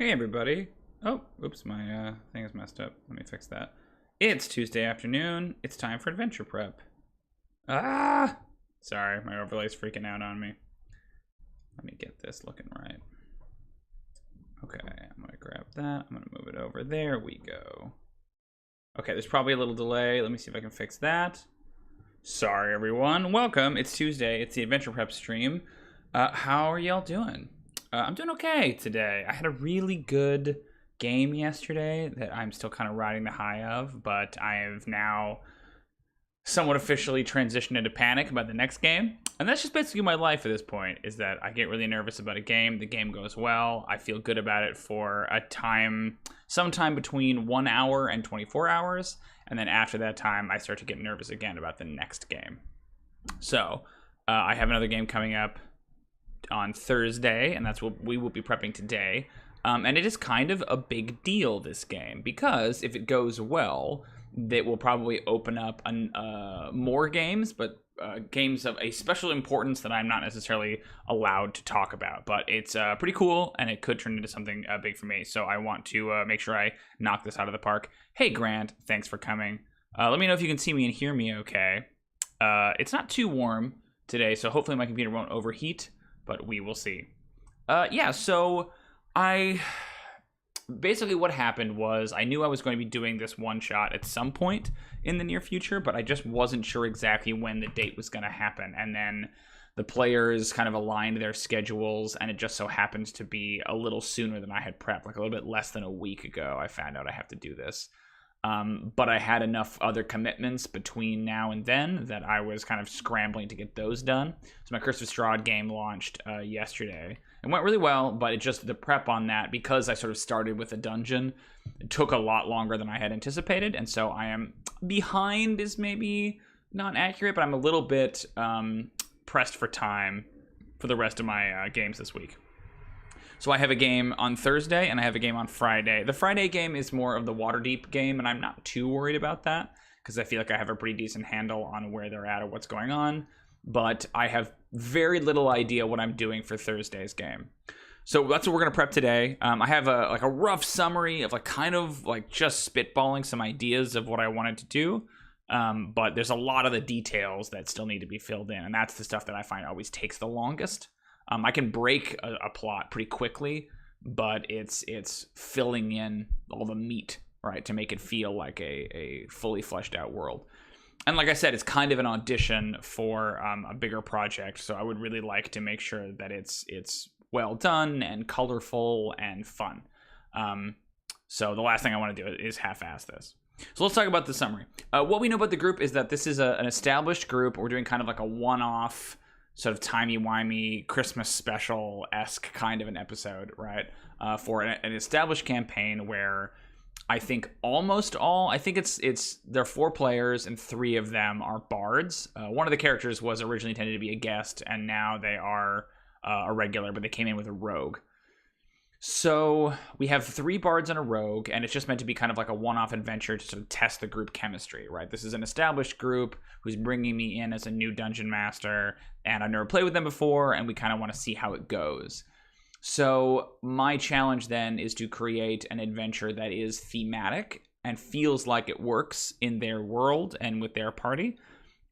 Hey everybody. Oh, oops, my thing is messed up. Let me fix that. It's Tuesday afternoon. It's time for adventure prep. Ah! Sorry, my overlay's freaking out on me. Let me get this looking right. Okay, I'm gonna grab that. I'm gonna move it over. There we go. Okay, there's probably a little delay. Let me see if I can fix that. Sorry, everyone. Welcome. It's Tuesday. It's the adventure prep stream. How are y'all doing? I'm doing okay today. I had a really good game yesterday that I'm still kind of riding the high of, but I have now somewhat officially transitioned into panic about the next game. And that's just basically my life at this point, is that I get really nervous about a game. The game goes well. I feel good about it for a time, sometime between 1 hour and 24 hours. And then after that time, I start to get nervous again about the next game. So I have another game coming up on Thursday, and that's what we will be prepping today. And it is kind of a big deal, this game, because if it goes well, that will probably open up more games, but games of a special importance that I'm not necessarily allowed to talk about. But it's pretty cool, and it could turn into something big for me. So I want to make sure I knock this out of the park. Hey, Grant, thanks for coming. Let me know if you can see me and hear me okay. It's not too warm today, so hopefully my computer won't overheat, but we will see. Yeah, so basically what happened was I knew I was going to be doing this one shot at some point in the near future, but I just wasn't sure exactly when the date was going to happen. And then the players kind of aligned their schedules, and it just so happens to be a little sooner than I had prepped, like a little bit less than a week ago. I found out I have to do this. But I had enough other commitments between now and then that I was kind of scrambling to get those done. So my Curse of Strahd game launched yesterday. It went really well, but it just, the prep on that, because I sort of started with a dungeon, it took a lot longer than I had anticipated. And so I am behind, is maybe not accurate, but I'm a little bit pressed for time for the rest of my games this week. So I have a game on Thursday, and I have a game on Friday. The Friday game is more of the Waterdeep game, and I'm not too worried about that, because I feel like I have a pretty decent handle on where they're at or what's going on. But I have very little idea what I'm doing for Thursday's game. So that's what we're going to prep today. I have a rough summary of kind of just spitballing some ideas of what I wanted to do. But there's a lot of the details that still need to be filled in, and that's the stuff that I find always takes the longest. I can break a plot pretty quickly, but it's filling in all the meat, right, to make it feel like a fully fleshed out world. And like I said, it's kind of an audition for a bigger project, so I would really like to make sure that it's well done and colorful and fun. So the last thing I want to do is half-ass this. So let's talk about the summary. What we know about the group is that this is an established group. We're doing kind of like a one-off, sort of timey-wimey Christmas special-esque kind of an episode, right? For an established campaign where I think there are 4 players and 3 of them are bards. One of the characters was originally intended to be a guest, and now they are a regular, but they came in with a rogue. So we have 3 bards and a rogue, and it's just meant to be kind of like a one-off adventure to sort of test the group chemistry, right? This is an established group who's bringing me in as a new dungeon master, and I've never played with them before, and we kind of want to see how it goes. So my challenge then is to create an adventure that is thematic and feels like it works in their world and with their party,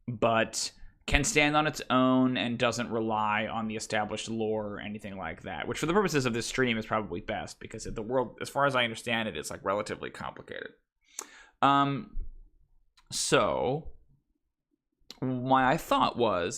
but can stand on its own and doesn't rely on the established lore or anything like that, which for the purposes of this stream is probably best, because the world, as far as I understand it, is relatively complicated. So my thought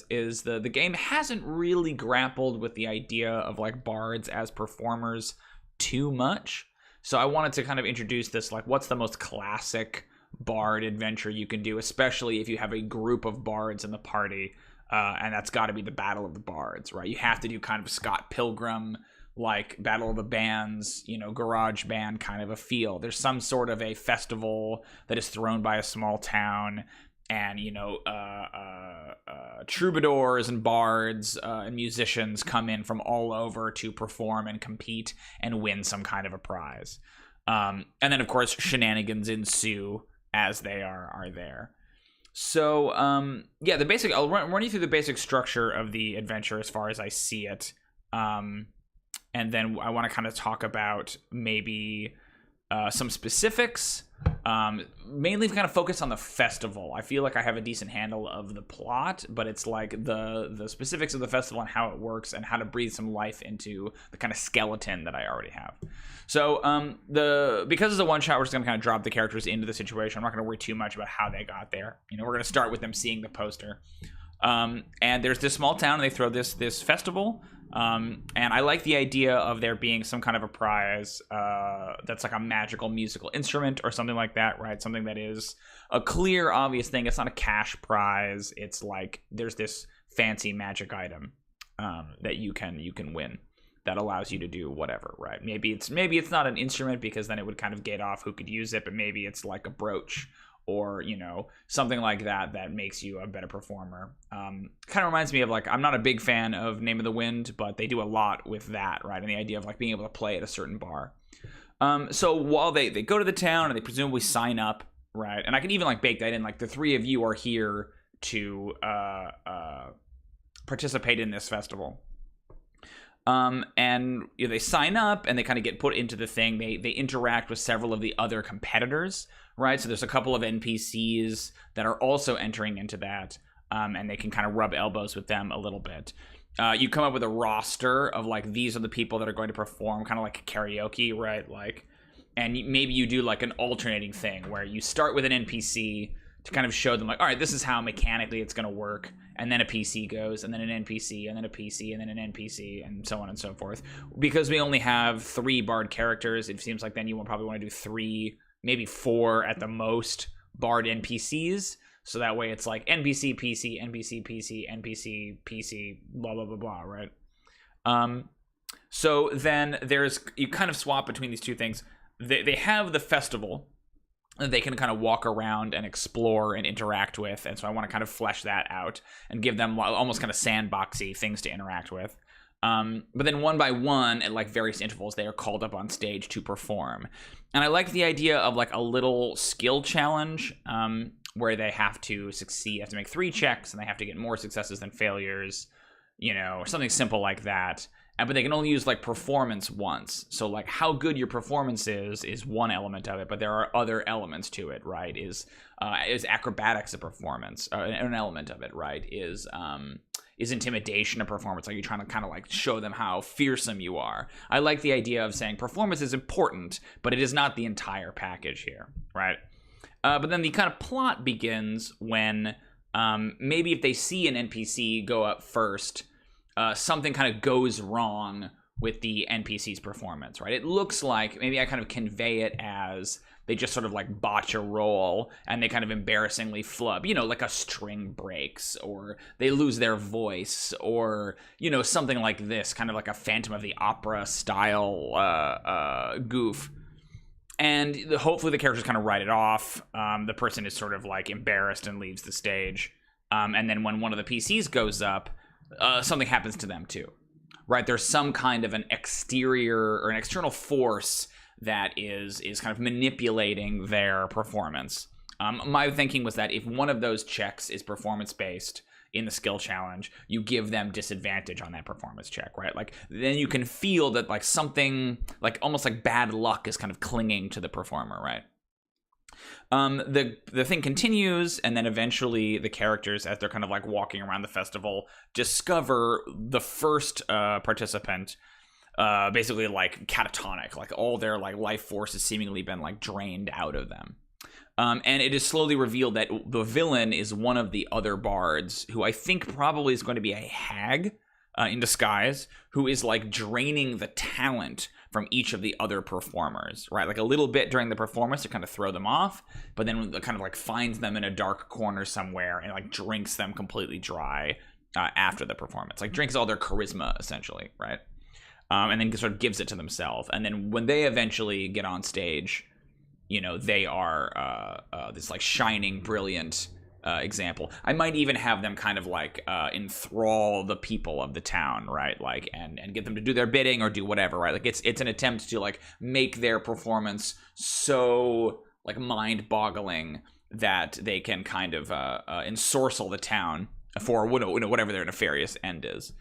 is the game hasn't really grappled with the idea of bards as performers too much. So I wanted to kind of introduce this, what's the most classic bard adventure you can do, especially if you have a group of bards in the party, and that's got to be the Battle of the Bards, right? You have to do kind of Scott Pilgrim, Battle of the Bands, garage band kind of a feel. There's some sort of a festival that is thrown by a small town, and troubadours and bards and musicians come in from all over to perform and compete and win some kind of a prize. And then of course shenanigans ensue as they are there. So yeah, I'll run you through the basic structure of the adventure as far as I see it. and then I want to kind of talk about maybe some specifics. Mainly kind of focus on the festival. I feel like I have a decent handle of the plot, but it's like the specifics of the festival and how it works and how to breathe some life into the kind of skeleton that I already have. So because it's a one shot, we're just gonna kind of drop the characters into the situation. I'm not gonna worry too much about how they got there. We're gonna start with them seeing the poster. And there's this small town, and they throw this festival. And I like the idea of there being some kind of a prize that's like a magical musical instrument or something like that, right? Something that is a clear, obvious thing. It's not a cash prize. It's like there's this fancy magic item that you can win that allows you to do whatever, right? Maybe it's not an instrument because then it would kind of gate off who could use it, but maybe it's like a brooch or something like that makes you a better performer. Kind of reminds me of like, I'm not a big fan of Name of the Wind, but they do a lot with that, right? And the idea of like being able to play at a certain bar. So while they go to the town and they presumably sign up, right? And I can even like bake that in, like the three of you are here to participate in this festival. And they sign up and they kind of get put into the thing. They interact with several of the other competitors, right? So there's a couple of NPCs that are also entering into that, and they can kind of rub elbows with them a little bit. You come up with a roster of like, these are the people that are going to perform, kind of like karaoke, right? Like, and maybe you do like an alternating thing where you start with an NPC to kind of show them like, all right, this is how mechanically it's going to work. And then a PC goes, and then an NPC, and then a PC, and then an NPC, and so on and so forth. Because we only have 3 Bard characters, it seems like then you will probably want to do 3, maybe 4 at the most Bard NPCs. So that way it's like NPC, PC, NPC, PC, NPC, PC, blah, blah, blah, blah, right? So then you kind of swap between these two things. They have the festival that they can kind of walk around and explore and interact with. And so I want to kind of flesh that out and give them almost kind of sandboxy things to interact with. But then one by one, at like various intervals, they are called up on stage to perform. And I like the idea of like a little skill challenge where they have to succeed, have to make 3 checks, and they have to get more successes than failures, or something simple like that. But they can only use like performance once. So like how good your performance is one element of it, but there are other elements to it, right? Is acrobatics a performance? An element of it, right? Is intimidation a performance? Like you're trying to kind of like show them how fearsome you are. I like the idea of saying performance is important, but it is not the entire package here, right? But then the kind of plot begins when maybe if they see an NPC go up first, something kind of goes wrong with the NPC's performance, right? It looks like, maybe I kind of convey it as they just sort of like botch a roll and they kind of embarrassingly flub, like a string breaks or they lose their voice or, something like this, kind of like a Phantom of the Opera style goof. And hopefully the characters kind of write it off. The person is sort of like embarrassed and leaves the stage. And then when one of the PCs goes up, something happens to them too, right? There's some kind of an exterior or an external force that is kind of manipulating their performance. My thinking was that if one of those checks is performance-based in the skill challenge, you give them disadvantage on that performance check, right? Like then you can feel that like something, like almost like bad luck is kind of clinging to the performer, right? The thing continues, and then eventually the characters, as they're kind of like walking around the festival, discover the first participant basically like catatonic, like all their like life force has seemingly been like drained out of them. And it is slowly revealed that the villain is one of the other bards, who I think probably is going to be a hag in disguise, who is like draining the talent from each of the other performers, right? Like a little bit during the performance to kind of throw them off, but then kind of like finds them in a dark corner somewhere and like drinks them completely dry after the performance, like drinks all their charisma essentially, right? And then sort of gives it to themselves. And then when they eventually get on stage, they are this like shining, brilliant example. I might even have them kind of like enthrall the people of the town, right? Like and get them to do their bidding or do whatever, right? Like it's an attempt to like make their performance so like mind-boggling that they can kind of ensorcel the town for whatever their nefarious end is.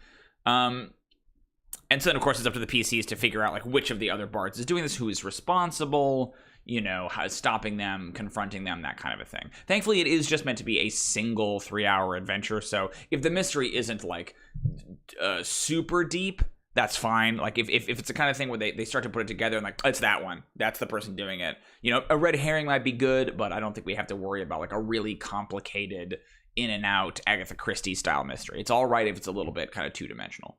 And so then, of course, it's up to the PCs to figure out like which of the other bards is doing this, who is responsible, how stopping them, confronting them, that kind of a thing. Thankfully, it is just meant to be a single 3-hour adventure. So if the mystery isn't like super deep, that's fine. Like if it's the kind of thing where they start to put it together and like, it's that one, that's the person doing it. A red herring might be good, but I don't think we have to worry about like a really complicated in and out Agatha Christie style mystery. It's all right if it's a little bit kind of two-dimensional.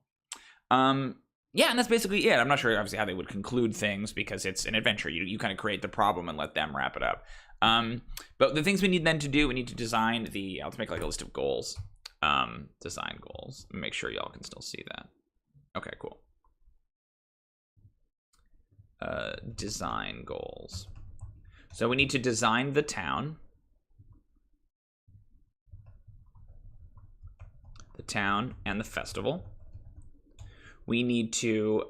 Yeah, and that's basically it. I'm not sure, obviously, how they would conclude things because it's an adventure. You kind of create the problem and let them wrap it up. But the things we need then to do, we need to design let's make like a list of goals. Design goals. Make sure y'all can still see that. Okay, cool. Design goals. So we need to design the town. The town and the festival. We need to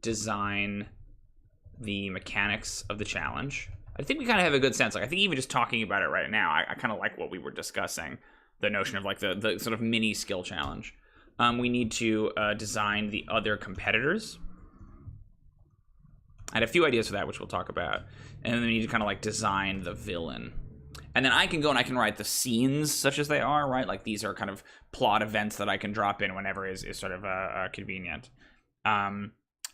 design the mechanics of the challenge. I think we kind of have a good sense. Like, I think even just talking about it right now, I kind of like what we were discussing. The notion of like the sort of mini skill challenge. We need to design the other competitors. I had a few ideas for that, which we'll talk about. And then we need to kind of like design the villain. And then I can go and I can write the scenes such as they are, right? Like these are kind of plot events that I can drop in whenever is sort of convenient.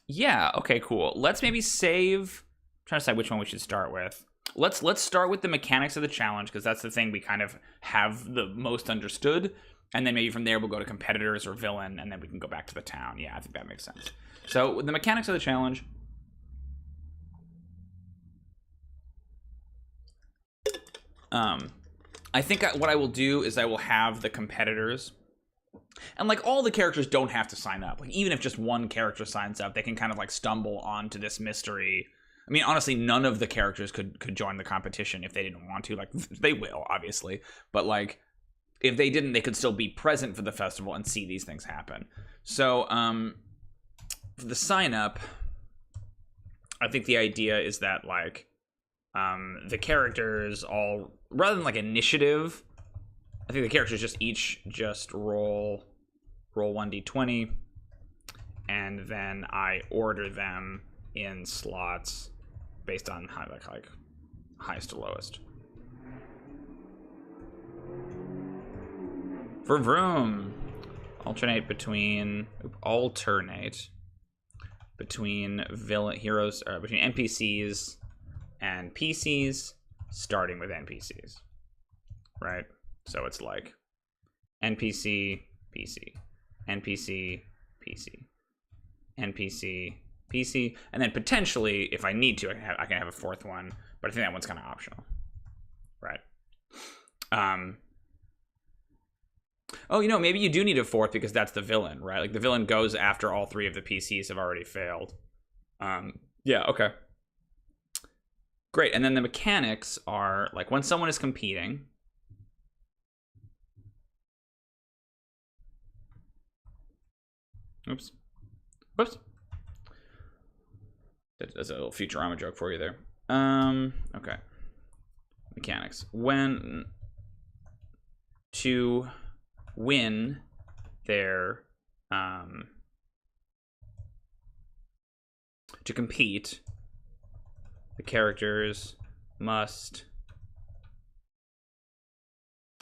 Yeah, okay, cool. Let's maybe save. I'm trying to decide which one we should start with. Let's start with the mechanics of the challenge because that's the thing we kind of have the most understood. And then maybe from there we'll go to competitors or villain, and then we can go back to the town. Yeah, I think that makes sense. So the mechanics of the challenge. I think what I will do is I will have the competitors, and like all the characters don't have to sign up. Like even if just one character signs up, they can kind of like stumble onto this mystery. I mean, honestly, none of the characters could join the competition if they didn't want to. Like they will, obviously, but like if they didn't, they could still be present for the festival and see these things happen. So for the sign up, I think the idea is that like the characters all, rather than like initiative, I think the characters just roll 1d20, and then I order them in slots based on like highest to lowest. For Vroom, alternate between villain heroes, between NPCs and PCs, starting with NPCs, right? So it's like NPC, PC, NPC, PC, NPC, PC, and then potentially, if I need to, I can have a fourth one, but I think that one's kind of optional, right? Oh, maybe you do need a fourth because that's the villain, right? Like the villain goes after all three of the PCs have already failed. Yeah, okay. Great, and then the mechanics are like when someone is competing. Oops. Whoops. That's a little Futurama joke for you there. Okay. Mechanics. When to win their to compete, the characters must,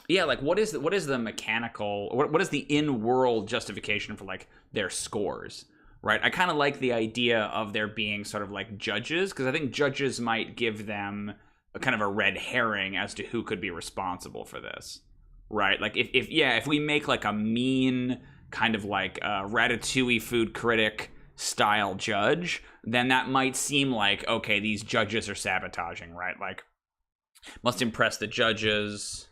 yeah, like what is the mechanical, what is the in-world justification for like their scores, right? I kind of like the idea of there being sort of like judges, because I think judges might give them a kind of a red herring as to who could be responsible for this, right? Like if we make like a mean kind of like Ratatouille food critic style judge, then that might seem like, okay, these judges are sabotaging, right? Like must impress the judges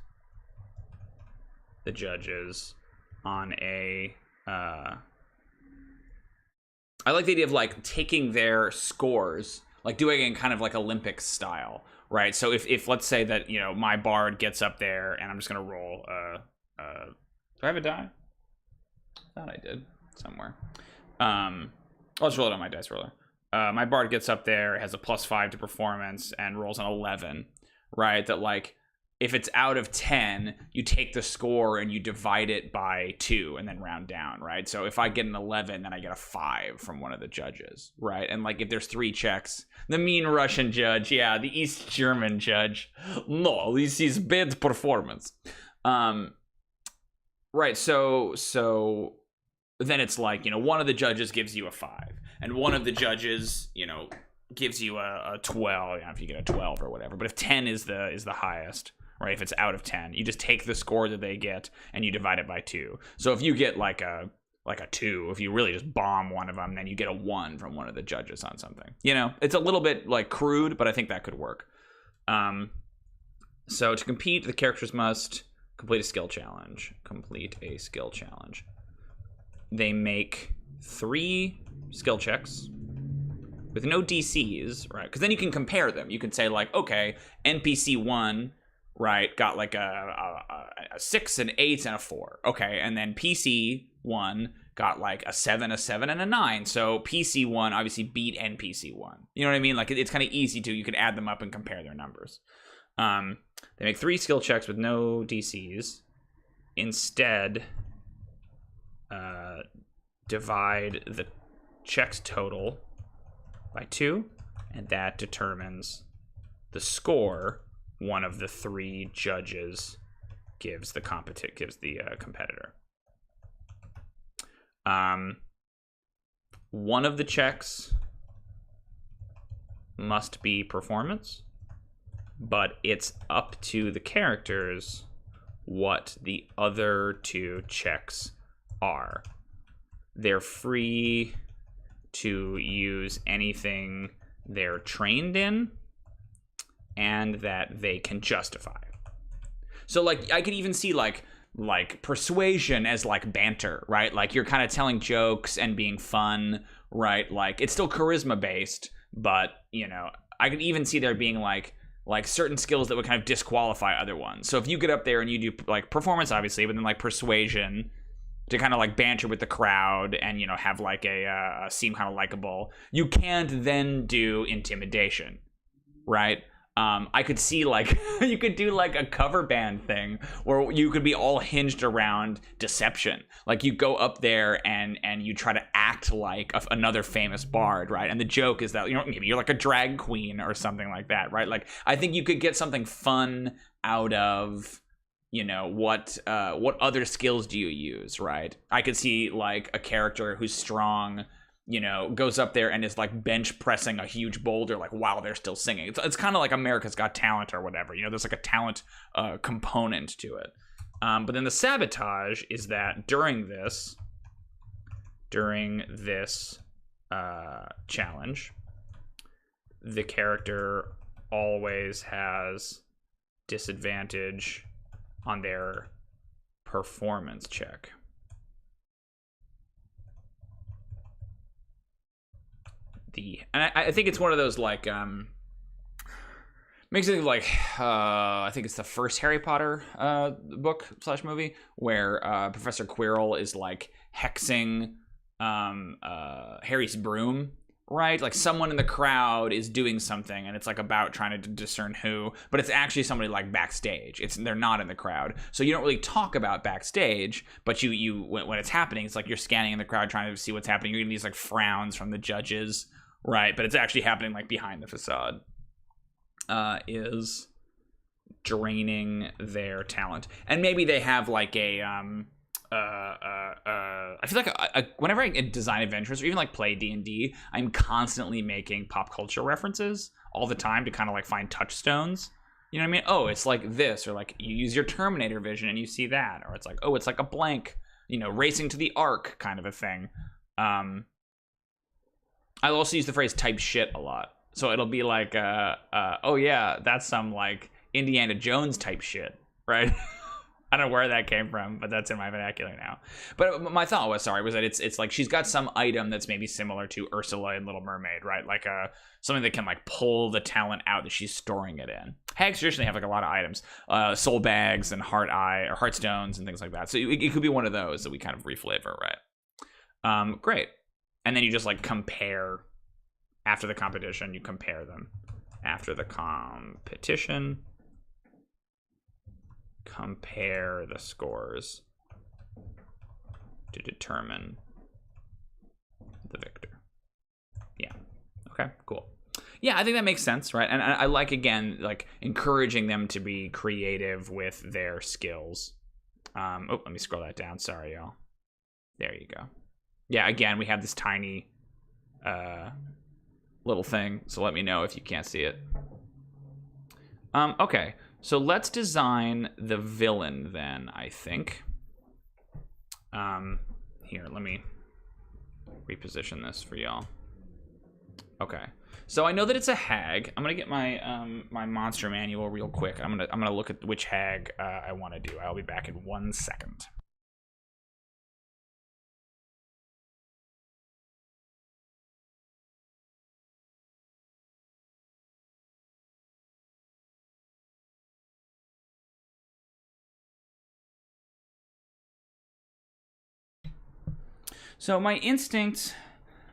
on a I like the idea of like taking their scores, like doing it in kind of like Olympics style, right? So if let's say that, my bard gets up there and I'm just gonna roll do I have a die? I thought I did somewhere. I'll just roll it on my dice roller. My bard gets up there, has a +5 to performance, and rolls an 11, right? That like if it's out of 10, you take the score and you divide it by 2 and then round down, right? So if I get an 11, then I get a 5 from one of the judges, right? And like if there's 3 checks, the mean Russian judge, yeah, the East German judge, no, this is bad performance. Right, so then it's like, one of the judges gives you a 5, and one of the judges, gives you a 12, if you get a 12 or whatever. But if 10 is the highest, right? If it's out of 10, you just take the score that they get and you divide it by 2. So if you get like a 2, if you really just bomb one of them, then you get a 1 from one of the judges on something. It's a little bit like crude, but I think that could work. So to compete, the characters must complete a skill challenge. They make 3 skill checks with no DCs, right? Because then you can compare them. You can say like, okay, NPC 1, right, got like a 6, an 8, and a 4. Okay, and then PC 1 got like a 7, and a 9. So PC 1 obviously beat NPC 1. You know what I mean? Like it's kind of easy to, you can add them up and compare their numbers. They make 3 skill checks with no DCs. Instead, divide the checks total by 2, and that determines the score one of the 3 judges gives the competitor. One of the checks must be performance, but it's up to the characters what the other 2 checks are. They're free to use anything they're trained in and that they can justify. So like I could even see like persuasion as like banter, right? Like you're kind of telling jokes and being fun, right? Like it's still charisma based, but I could even see there being like certain skills that would kind of disqualify other ones. So if you get up there and you do like performance, obviously, but then like persuasion to kind of like banter with the crowd and have like a seem kind of likable, you can't then do intimidation, right? I could see like you could do like a cover band thing where you could be all hinged around deception. Like you go up there and you try to act like another famous bard, right? And the joke is that maybe you're like a drag queen or something like that, right? Like I think you could get something fun out of what other skills do you use, right? I could see like a character who's strong, goes up there and is like bench pressing a huge boulder like while they're still singing. It's kind of like America's Got Talent or whatever. There's like a talent component to it. But then the sabotage is that during this challenge, the character always has disadvantage on their performance check. I think it's one of those like makes me think of like I think it's the first Harry Potter book / movie where Professor Quirrell is like hexing Harry's broom, right? Like someone in the crowd is doing something and it's like about trying to discern who, but it's actually somebody like backstage. They're not in the crowd. So you don't really talk about backstage, but you when it's happening, it's like you're scanning in the crowd trying to see what's happening. You're getting these like frowns from the judges, right? But it's actually happening like behind the facade. Is draining their talent. And maybe they have like a I feel like whenever I design adventures or even like play D&D, I'm constantly making pop culture references all the time to kind of like find touchstones. You know what I mean? Oh, it's like this, or like you use your Terminator vision and you see that, or it's like, oh, it's like a blank, racing to the arc kind of a thing. I'll also use the phrase type shit a lot. So it'll be like, oh yeah, that's some like Indiana Jones type shit, right? I don't know where that came from, but that's in my vernacular now. But my thought was that it's like she's got some item that's maybe similar to Ursula in Little Mermaid, right? Like something that can like pull the talent out that she's storing it in. Hags traditionally have like a lot of items, soul bags and heart stones and things like that. So it could be one of those that we kind of reflavor, right? Great. And then you just like compare after the competition. You compare them after the competition. compare the scores to determine the victor. Yeah. Okay, cool. Yeah, I think that makes sense, right? And I like, again, like encouraging them to be creative with their skills. Let me scroll that down. Sorry, y'all. There you go. Yeah, again, we have this tiny little thing, so let me know if you can't see it. Okay, so let's design the villain then, I think. Here, let me reposition this for y'all. Okay, so I know that it's a hag. I'm gonna get my my monster manual real quick. I'm gonna look at which hag I want to do. I'll be back in 1 second. So my instinct,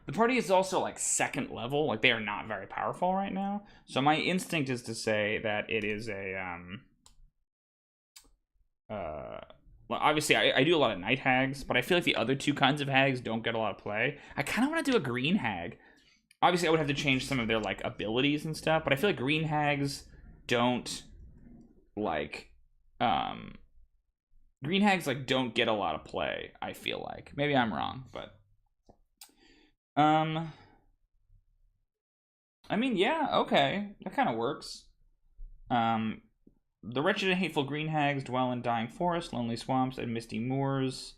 the party is also like second level, like they are not very powerful right now. So my instinct is to say that it is a well, obviously I do a lot of night hags, but I feel like the other two kinds of hags don't get a lot of play. I kind of want to do a green hag. Obviously I would have to change some of their like abilities and stuff, but I feel like green hags don't like green hags like don't get a lot of play, I feel like. Maybe I'm wrong, but I mean, yeah, okay. That kind of works. The wretched and hateful green hags dwell in dying forests, lonely swamps, and misty moors,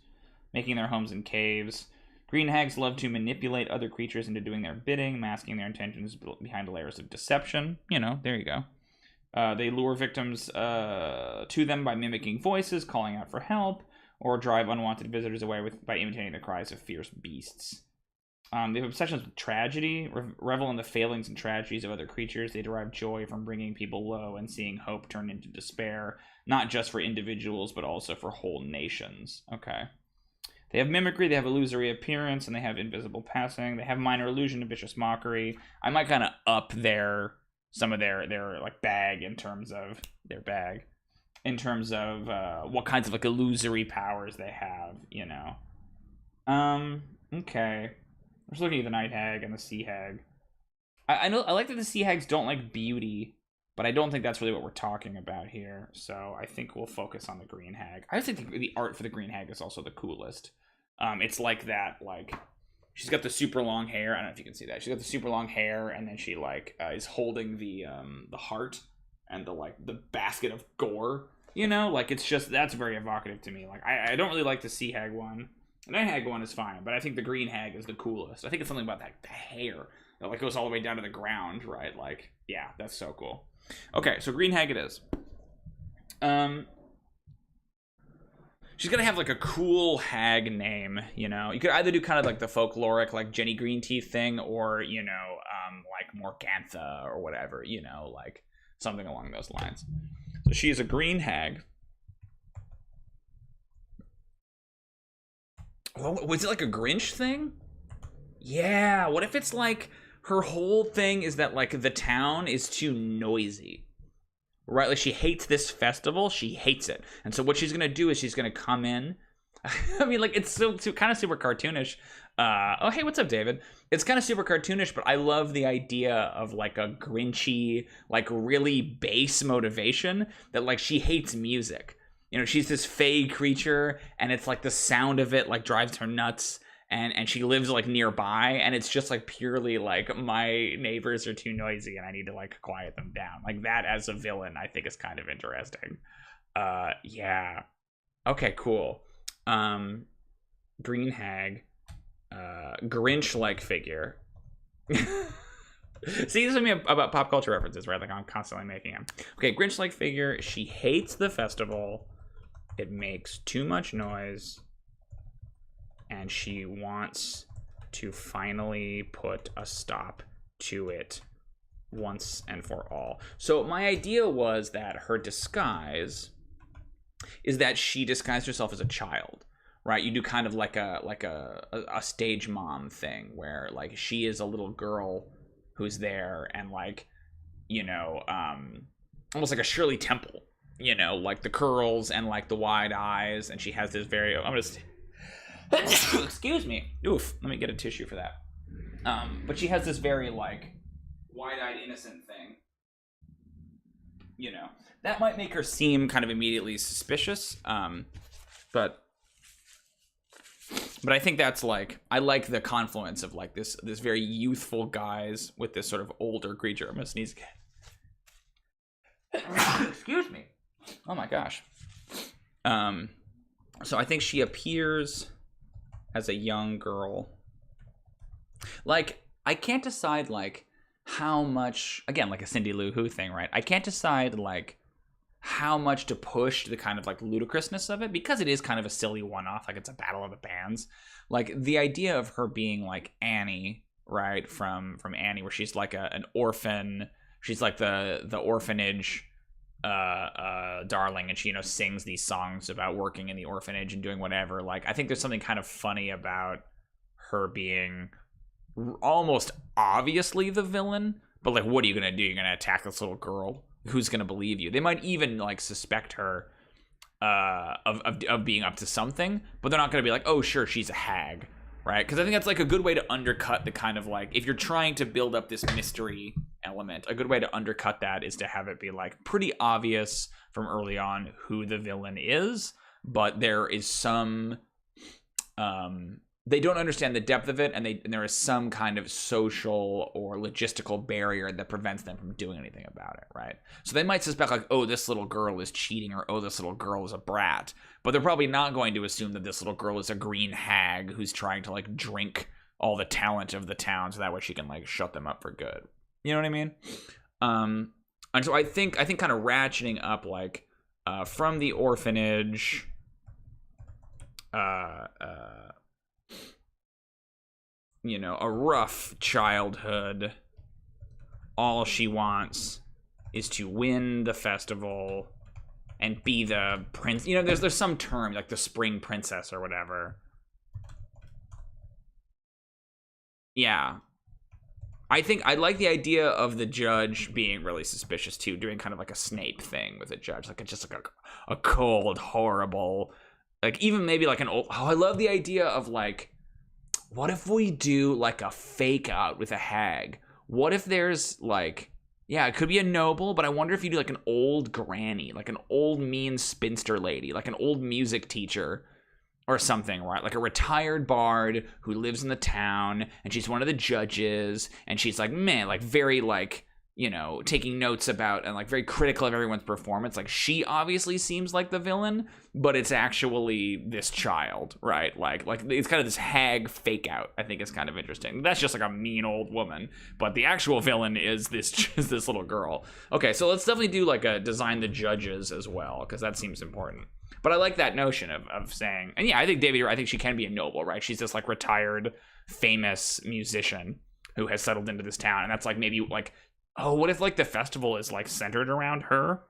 making their homes in caves. Green hags love to manipulate other creatures into doing their bidding, masking their intentions behind layers of deception. You know, there you go. They lure victims to them by mimicking voices, calling out for help, or drive unwanted visitors away by imitating the cries of fierce beasts. They have obsessions with tragedy, revel in the failings and tragedies of other creatures. They derive joy from bringing people low and seeing hope turn into despair, not just for individuals, but also for whole nations. Okay. They have mimicry, they have illusory appearance, and they have invisible passing. They have minor illusion and vicious mockery. I might kind of up some of their like bag in terms of what kinds of like illusory powers they have, you know. Okay. I'm just looking at the night hag and the sea hag. I know I like that the sea hags don't like beauty, but I don't think that's really what we're talking about here. So I think we'll focus on the green hag. I think the art for the green hag is also the coolest. It's like that, like she's got the super long hair. I don't know if you can see that. She's got the super long hair, and then she like is holding the heart and the basket of gore. You know, like it's just that's very evocative to me. Like I don't really like the sea hag one. The night hag one is fine, but I think the green hag is the coolest. I think it's something about the hair that like goes all the way down to the ground, right? Like, yeah, that's so cool. Okay, so green hag it is. She's gonna have like a cool hag name, you know. You could either do kind of like the folkloric, like Jenny Greenteeth thing, or you know, like Morgantha or whatever, you know, like something along those lines. So she is a green hag. Oh, was it like a Grinch thing? Yeah, what if it's like her whole thing is that like the town is too noisy? Right, like she hates this festival, she hates it. And so what she's gonna do is she's gonna come in. I mean, like it's so kind of super cartoonish. Oh hey, what's up, David? It's kind of super cartoonish, but I love the idea of like a Grinchy, like really base motivation that like she hates music. You know, she's this fey creature, and it's like the sound of it like drives her nuts, and she lives like nearby, and it's just like purely like my neighbors are too noisy, and I need to like quiet them down. Like that as a villain, I think is kind of interesting. Yeah. Okay, cool. Green hag, Grinch-like figure. See, this is me about pop culture references, right? Like I'm constantly making them. Okay, Grinch-like figure. She hates the festival. It makes too much noise, and she wants to finally put a stop to it once and for all. So my idea was that her disguise is that she disguised herself as a child, right? You do kind of like a stage mom thing where like she is a little girl who's there, and like, you know, almost like a Shirley Temple. you know, like the curls and like the wide eyes, and she has this very, I'm just excuse me, oof, let me get a tissue for that. But she has this very like wide-eyed innocent thing, you know, that might make her seem kind of immediately suspicious. But I think that's like, I like the confluence of like this very youthful guise with this sort of older creature. I'm gonna sneeze again. Excuse me. Oh my gosh. So I think she appears as a young girl. Like, I can't decide like how much, again, like a Cindy Lou Who thing, right? I can't decide like how much to push the kind of like ludicrousness of it, because it is kind of a silly one-off, like it's a battle of the bands. Like the idea of her being like Annie, right, from Annie, where she's like an orphan, she's like the orphanage darling, and she, you know, sings these songs about working in the orphanage and doing whatever. Like, I think there's something kind of funny about her being almost obviously the villain, but like, what are you gonna do? You're gonna attack this little girl? Who's gonna believe you? They might even like suspect her of being up to something, but they're not gonna be like, oh sure, she's a hag, right? Because I think that's like a good way to undercut the kind of like, if you're trying to build up this mystery element, a good way to undercut that is to have it be like pretty obvious from early on who the villain is, but there is some they don't understand the depth of it, and there is some kind of social or logistical barrier that prevents them from doing anything about it, right? So they might suspect like, oh, this little girl is cheating, or oh, this little girl is a brat, but they're probably not going to assume that this little girl is a green hag who's trying to like drink all the talent of the town so that way she can like shut them up for good. You know what I mean? And so I think kind of ratcheting up like from the orphanage, you know, a rough childhood. All she wants is to win the festival and be the prince. You know, there's some term like the spring princess or whatever. Yeah. I think I like the idea of the judge being really suspicious too, doing kind of like a Snape thing with a judge, like just like a cold, horrible, like even maybe like an old. Oh, I love the idea of like, what if we do like a fake out with a hag? What if there's like, yeah, it could be a noble, but I wonder if you do like an old granny, like an old mean spinster lady, like an old music teacher or something, right? Like a retired bard who lives in the town, and she's one of the judges, and she's like, man, like very like, you know, taking notes about and like very critical of everyone's performance. Like she obviously seems like the villain, but it's actually this child, right? Like it's kind of this hag fake out. I think is kind of interesting. That's just like a mean old woman, but the actual villain is this little girl. Okay, so let's definitely do like a design the judges as well, because that seems important. But I like that notion of saying, and yeah, I think David, I think she can be a noble, right? She's this like retired, famous musician who has settled into this town, and that's like maybe like, oh, what if like the festival is like centered around her,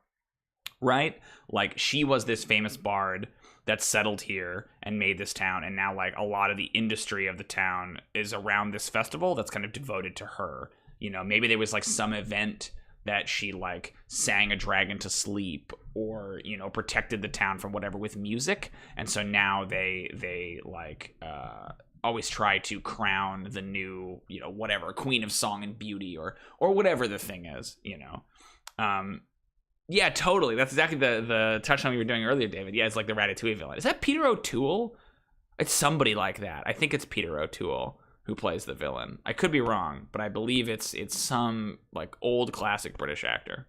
right? Like she was this famous bard that settled here and made this town, and now like a lot of the industry of the town is around this festival that's kind of devoted to her. You know, maybe there was like some event that she like sang a dragon to sleep, or, you know, protected the town from whatever with music, and so now they like always try to crown the new, you know, whatever, queen of song and beauty, or whatever the thing is, you know. Yeah, totally. That's exactly the touchdown we were doing earlier, David. Yeah, it's like the Ratatouille villain. Is that Peter O'Toole? It's somebody like that. I think it's Peter O'Toole who plays the villain. I could be wrong, but I believe it's some like old classic British actor.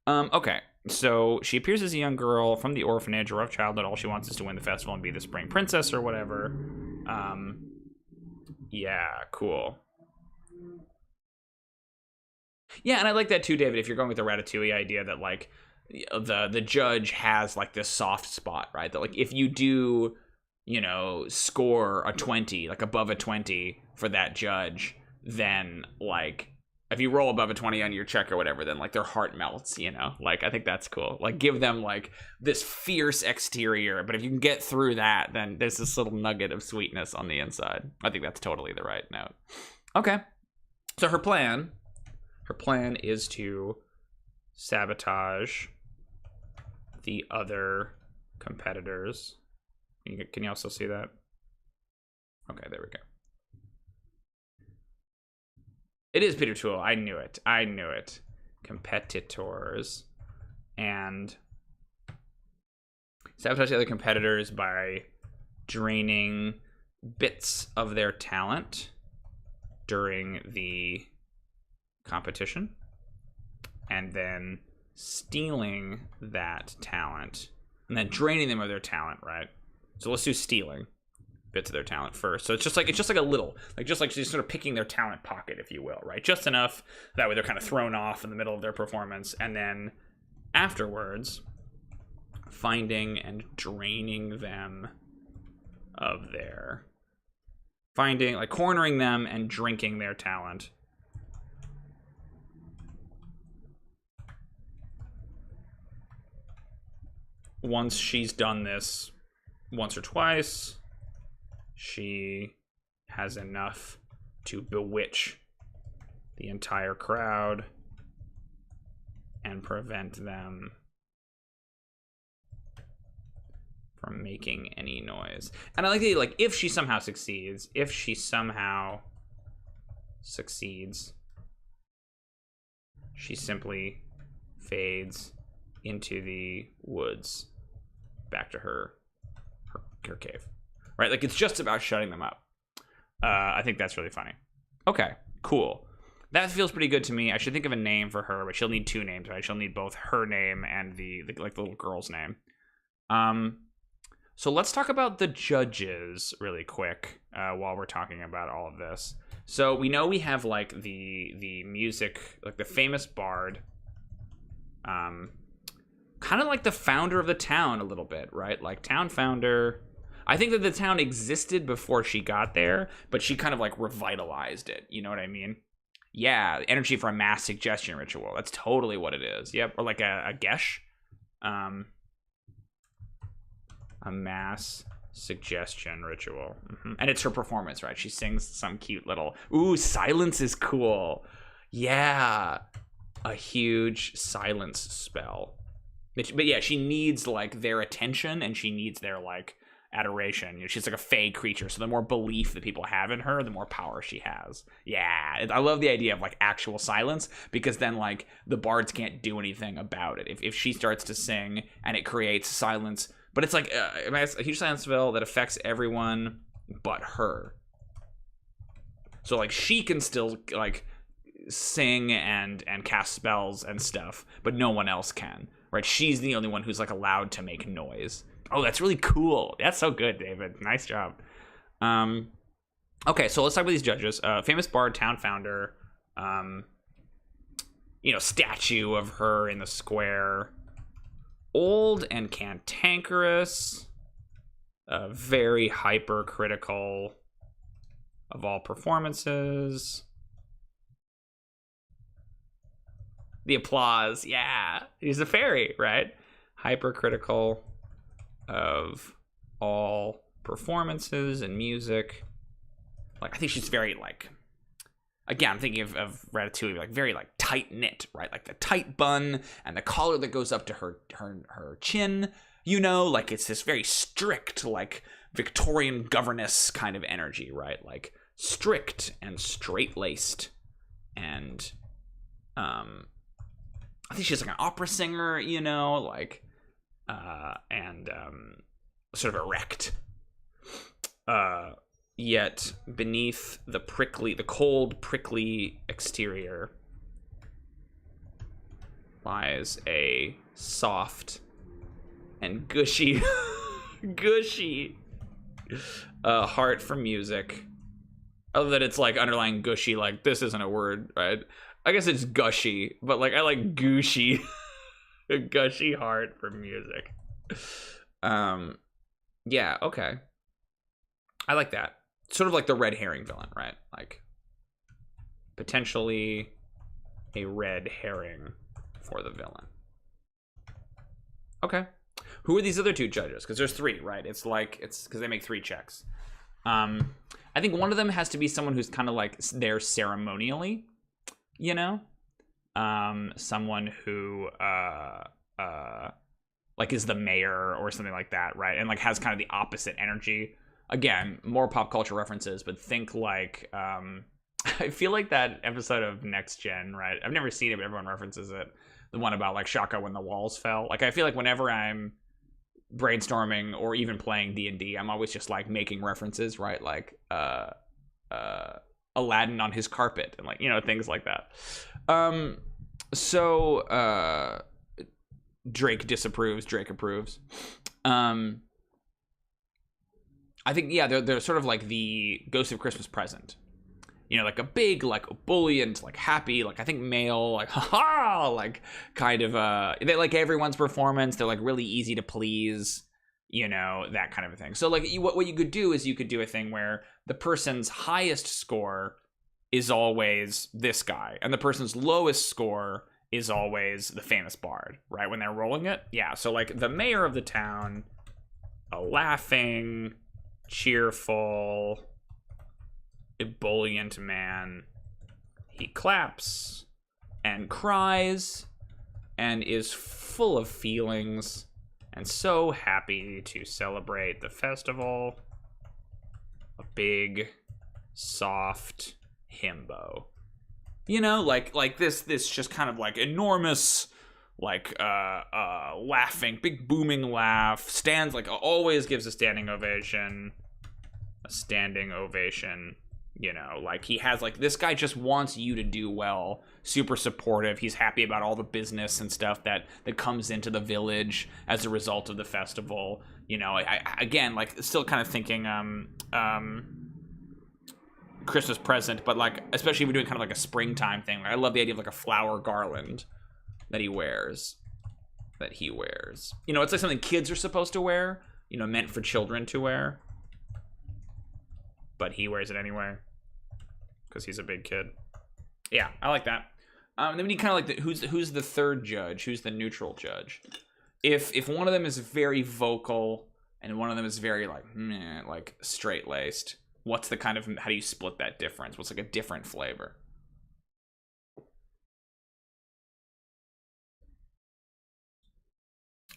Okay, so she appears as a young girl from the orphanage, a rough childhood. All she wants is to win the festival and be the spring princess or whatever. Yeah, cool. Yeah, and I like that too, David, if you're going with the Ratatouille idea that like the judge has like this soft spot, right? That like if you do, you know, score a 20, like above a 20 for that judge, then like if you roll above a 20 on your check or whatever, then like their heart melts, you know? Like I think that's cool. Like give them like this fierce exterior, but if you can get through that, then there's this little nugget of sweetness on the inside. I think that's totally the right note. Okay. So her plan is to sabotage the other competitors. Can you also see that? Okay, there we go. It is Peter Tool. I knew it. I knew it. Competitors. And sabotage the other competitors by draining bits of their talent during the competition. And then stealing that talent. And then draining them of their talent, right? So let's do stealing bits of their talent first. So it's just like a little, just like she's sort of picking their talent pocket, if you will, right? Just enough that way they're kind of thrown off in the middle of their performance, and then afterwards finding and draining them of their cornering them and drinking their talent. Once she's done this once or twice, she has enough to bewitch the entire crowd and prevent them from making any noise. And I like the, if she somehow succeeds, she simply fades into the woods back to her cave. Right? It's just about shutting them up. I think that's really funny. Okay, cool. That feels pretty good to me. I should think of a name for her, but she'll need two names, right? She'll need both her name and the little girl's name. So let's talk about the judges really quick while we're talking about all of this. So we know we have the music, the famous bard, kind of like the founder of the town a little bit, right? Town founder. I think that the town existed before she got there, but she kind of revitalized it. You know what I mean? Yeah, energy for a mass suggestion ritual. That's totally what it is. Yep, or a gesh. A mass suggestion ritual. And it's her performance, right? She sings some cute little... Ooh, silence is cool. Yeah. A huge silence spell. But yeah, she needs their attention, and she needs their adoration. She's a fey creature, so the more belief that people have in her, the more power she has. Yeah, I love the idea of actual silence, because then the bards can't do anything about it. If she starts to sing and it creates silence, but it's a huge silence spell that affects everyone but her. So she can still sing and cast spells and stuff, but no one else can. Right? She's the only one who's allowed to make noise. Oh, that's really cool. That's so good, David. Nice job. Okay, so let's talk about these judges. Famous bard, town founder, statue of her in the square. Old and cantankerous. Very hypercritical of all performances. The applause, yeah. He's a fairy, right? Hypercritical of all performances and music. I think she's very again, I'm thinking of Ratatouille, very tight knit, right? The tight bun and the collar that goes up to her chin. It's this very strict, Victorian governess kind of energy, right? Strict and straight laced, and I think she's an opera singer, and sort of erect. Yet beneath the cold, prickly exterior lies a soft and gushy heart for music. Other than it's underlying gushy, this isn't a word, right? I guess it's gushy, but I like gushy. A gushy heart for music. Yeah, okay. I like that. Sort of the red herring villain, right? Potentially a red herring for the villain. Okay. Who are these other two judges? Because there's three, right? It's because they make 3 checks. I think one of them has to be someone who's kind of there ceremonially, someone who like is the mayor or something like that, right? And like has kind of the opposite energy. Again, more pop culture references, but think like I feel like that episode of Next Gen, right? I've never seen it, but everyone references it. The one about like Shaka when the walls fell. Like I feel like whenever I'm brainstorming or even playing D&D, I'm always just like making references, right? Like Aladdin on his carpet and like, you know, things like that. So Drake disapproves, Drake approves. I think, yeah, they're sort of like the Ghost of Christmas Present. You know, like a big, like, ebullient, like, happy, like, I think male, like, ha-ha, like, kind of, they like everyone's performance. They're, like, really easy to please, you know, that kind of a thing. So, like, what you could do is you could do a thing where the person's highest score is always this guy, and the person's lowest score is always the famous bard, right? When they're rolling it. Yeah, so, like, the mayor of the town, a laughing, cheerful, ebullient man. He claps and cries and is full of feelings and so happy to celebrate the festival. A big, soft himbo. You know, like this just kind of like enormous, like laughing, big booming laugh, stands, like always gives a standing ovation. A standing ovation. You know, like he has like, this guy just wants you to do well, super supportive. He's happy about all the business and stuff that comes into the village as a result of the festival. You know, I again, like still kind of thinking Christmas Present, but like, especially if we're doing kind of like a springtime thing. I love the idea of like a flower garland that he wears. You know, it's like something kids are supposed to wear, you know, meant for children to wear. But he wears it anyway because he's a big kid. Yeah, I like that. Then we need kind of like who's the third judge? Who's the neutral judge? If one of them is very vocal and one of them is very like meh, like straight laced, what's the kind of, how do you split that difference? What's like a different flavor?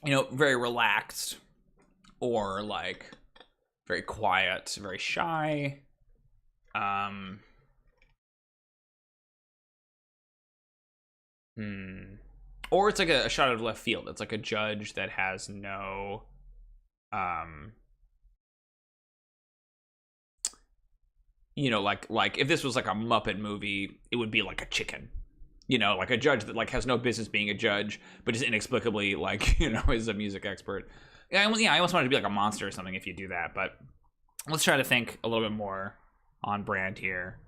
You know, very relaxed or like very quiet, very shy. Or it's like a shot out of left field. It's like a judge that has no, you know, like if this was like a Muppet movie, it would be like a chicken. You know, like a judge that like has no business being a judge, but is inexplicably like, you know, is a music expert. Yeah, I almost want it to be like a monster or something if you do that, but let's try to think a little bit more on brand here.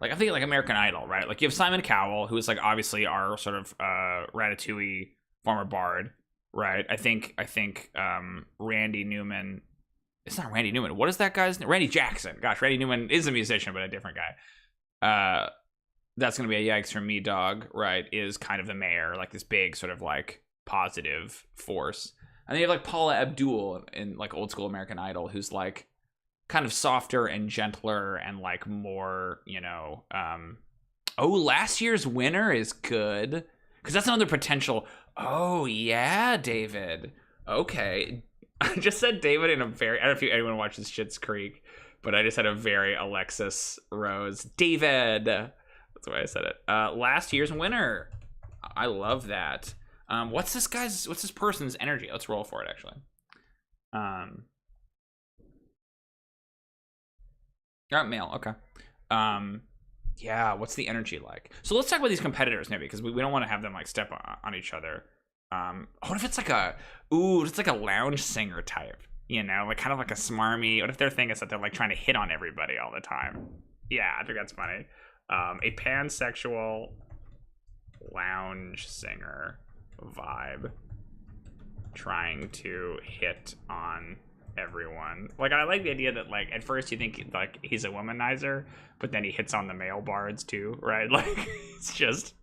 Like, I think like American Idol, right? Like you have Simon Cowell, who is like obviously our sort of Ratatouille former bard, right? I think Randy Newman. It's not Randy Newman. What is that guy's name? Randy Jackson. Gosh, Randy Newman is a musician, but a different guy. That's gonna be a yikes from me, dog. Right? Is kind of the mayor, like this big sort of like positive force. And then you have like Paula Abdul in like old school American Idol, who's like kind of softer and gentler and like more, you know, last year's winner is good. Because that's another potential. Oh, yeah, David. Okay. I just said David in a very, I don't know if anyone watches Schitt's Creek, but I just had a very Alexis Rose. David. That's why I said it. Last year's winner. I love that. What's this person's energy? Let's roll for it, actually. Male, okay. Yeah, what's the energy like? So let's talk about these competitors maybe, because we don't want to have them like step on each other. What if it's like it's like a lounge singer type, you know, like kind of like a smarmy. What if their thing is that they're like trying to hit on everybody all the time? Yeah, I think that's funny. A pansexual lounge singer vibe trying to hit on everyone. Like, I like the idea that like at first you think like he's a womanizer, but then he hits on the male bards too, right? Like it's just,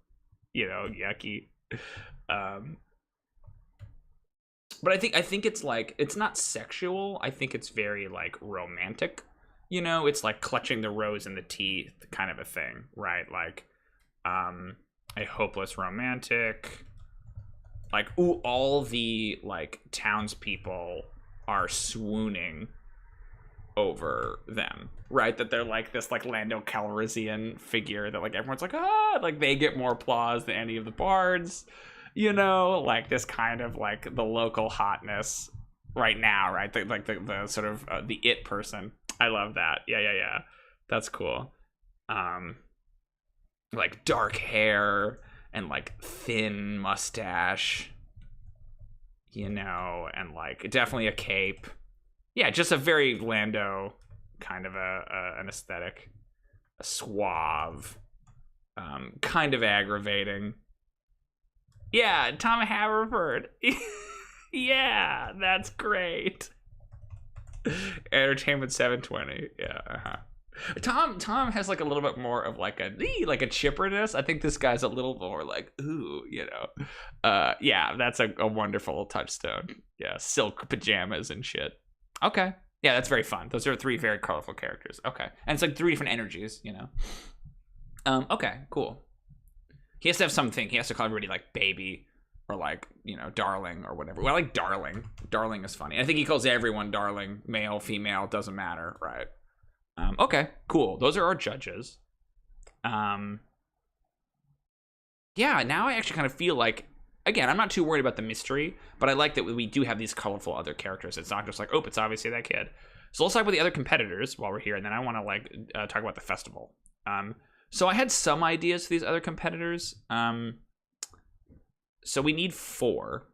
you know, yucky. But I think it's like, it's not sexual. I think it's very like romantic. You know, it's like clutching the rose in the teeth kind of a thing, right? Like a hopeless romantic like, ooh, all the like townspeople are swooning over them, right? That they're like this like Lando Calrissian figure that like everyone's like, ah, like they get more applause than any of the bards, you know, like this kind of like the local hotness right now, right? The sort of the it person. I love that. Yeah. That's cool. Like dark hair and like thin mustache, you know, and like definitely a cape. Yeah, just a very Lando kind of an aesthetic, a suave, kind of aggravating. Yeah, Tom Haverford. Yeah, that's great. Entertainment 720. Yeah. Tom has like a little bit more of like a chipperness. I think this guy's a little more like, ooh, you know. Yeah, that's a wonderful touchstone. Yeah, silk pajamas and shit. Okay. Yeah, that's very fun. Those are 3 very colorful characters. Okay. And it's like 3 different energies, you know. Okay, cool. He has to have something. He has to call everybody like baby or like, you know, darling or whatever. Well, I like darling. Darling is funny. I think he calls everyone darling, male, female, doesn't matter, right? Okay, cool. Those are our judges. Yeah, now I actually kind of feel like, again, I'm not too worried about the mystery, but I like that we do have these colorful other characters. It's not just like, oh, it's obviously that kid. So let's talk about the other competitors while we're here, and then I want to like talk about the festival. So I had some ideas for these other competitors. So we need 4.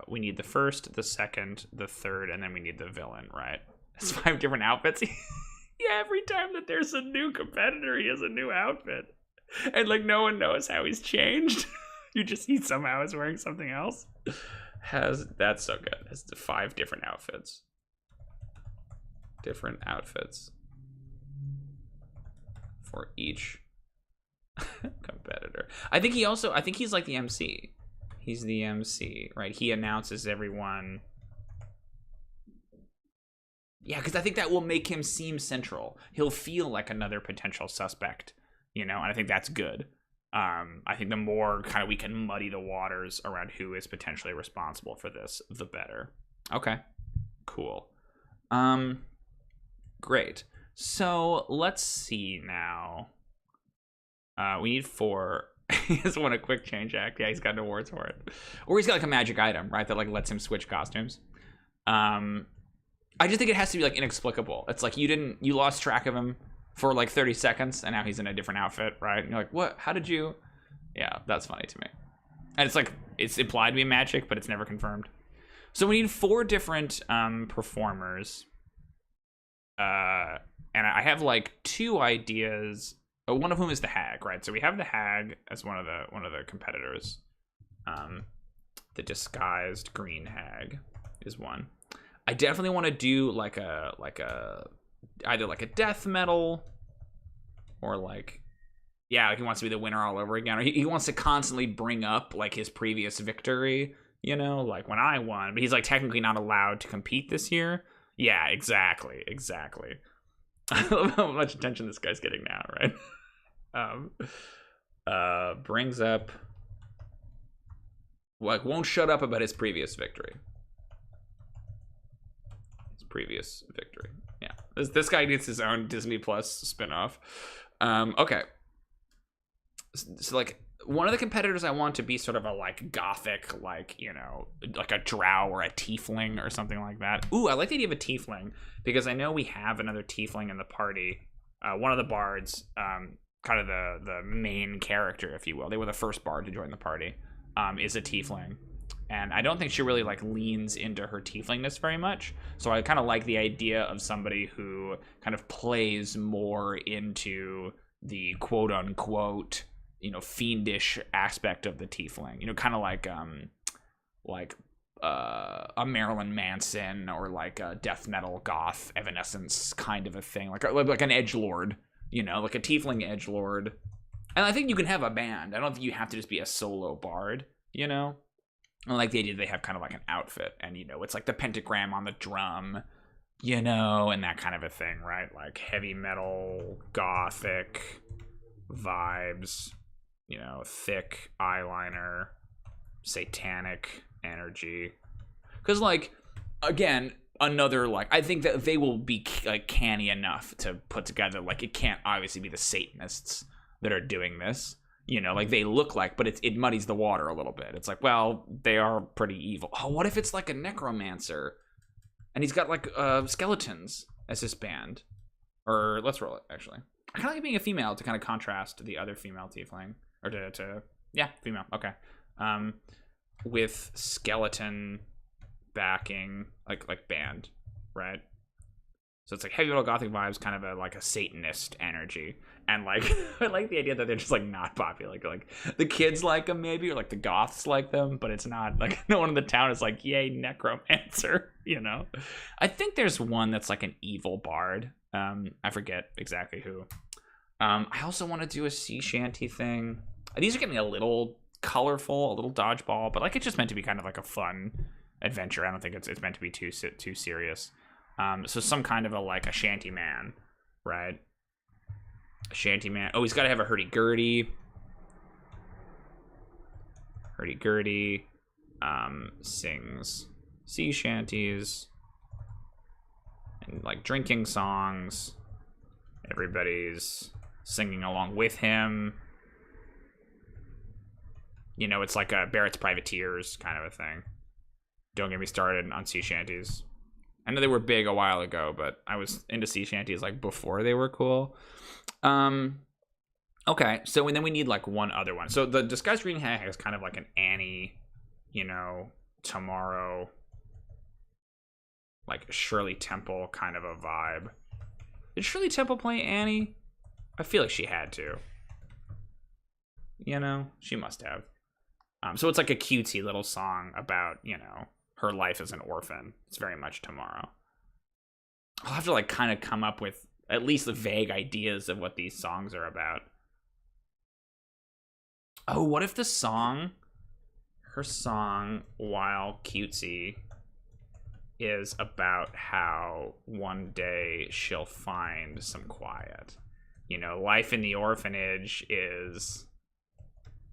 We need the first, the second, the third, and then we need the villain, right? It's 5 different outfits. Yeah, every time that there's a new competitor, he has a new outfit. And like no one knows how he's changed. He somehow is wearing something else. That's so good. It's 5 different outfits. Different outfits for each competitor. I think he's like the MC. He's the MC, right? He announces everyone. Yeah, because I think that will make him seem central. He'll feel like another potential suspect, you know, and I think that's good. I think the more kind of we can muddy the waters around who is potentially responsible for this, the better. Okay, cool. Great. So let's see now. We need 4. He has won a quick change act. Yeah, he's got awards for it. Or he's got like a magic item, right? That like lets him switch costumes. I just think it has to be like inexplicable. It's like you lost track of him for like 30 seconds and now he's in a different outfit, right? And you're like, what? How did you? Yeah, that's funny to me. And it's like, it's implied to be magic, but it's never confirmed. So we need 4 different performers. And I have like 2 ideas. One of whom is the hag, right? So we have the hag as one of the competitors. The disguised green hag is one. I definitely want to do like a either like a death metal or like, yeah, he wants to be the winner all over again, or he wants to constantly bring up like his previous victory, you know, like when I won, but he's like technically not allowed to compete this year. Yeah, exactly. I love how much attention this guy's getting now, right? Brings up, like, won't shut up about his previous victory. Yeah, this guy gets his own Disney Plus spinoff. Okay, so like one of the competitors I want to be sort of a like gothic, like, you know, like a drow or a tiefling or something like that. Ooh, I like the idea of a tiefling because I know we have another tiefling in the party. One of the bards, kind of the main character, if you will. They were the first bard to join the party. Is a tiefling. And I don't think she really like leans into her tieflingness very much. So I kind of like the idea of somebody who kind of plays more into the quote unquote, you know, fiendish aspect of the tiefling. You know, kind of like a Marilyn Manson or like a death metal goth Evanescence kind of a thing. Like an edgelord, you know, like a tiefling edgelord. And I think you can have a band. I don't think you have to just be a solo bard, you know? I like the idea they have kind of like an outfit and, you know, it's like the pentagram on the drum, you know, and that kind of a thing, right? Like heavy metal, gothic vibes, you know, thick eyeliner, satanic energy. Because, like, again, another, like, I think that they will be, like, canny enough to put together, like, it can't obviously be the Satanists that are doing this. You know, like, they look like, but it muddies the water a little bit. It's like, well, they are pretty evil. Oh, what if it's, like, a necromancer? And he's got, like, skeletons as his band. Or, let's roll it, actually. I kind of like being a female to kind of contrast the other female tiefling. Or yeah, female, okay. With skeleton backing, like band, right? So it's like heavy metal gothic vibes, kind of a Satanist energy. And, like, I like the idea that they're just, like, not popular. Like, the kids like them, maybe, or, like, the goths like them, but it's not, like, no one in the town is like, yay, necromancer, you know? I think there's one that's, like, an evil bard. I forget exactly who. I also want to do a sea shanty thing. These are getting a little colorful, a little dodgeball, but, like, it's just meant to be kind of, like, a fun adventure. I don't think it's meant to be too serious. So some kind of a shanty man, right? A shanty man. Oh, he's got to have a hurdy-gurdy. Hurdy-gurdy. Sings sea shanties. And, like, drinking songs. Everybody's singing along with him. You know, it's like a Barrett's Privateers kind of a thing. Don't get me started on sea shanties. I know they were big a while ago, but I was into sea shanties, like, before they were cool. Okay, so and then we need, like, one other one. So the Disguised Green Hag is kind of like an Annie, you know, Tomorrow, like Shirley Temple kind of a vibe. Did Shirley Temple play Annie? I feel like she had to. You know, she must have. So it's like a cutesy little song about, you know, her life as an orphan. It's very much Tomorrow. I'll have to, like, kind of come up with at least the vague ideas of what these songs are about. Oh, what if her song, while cutesy, is about how one day she'll find some quiet. You know, life in the orphanage is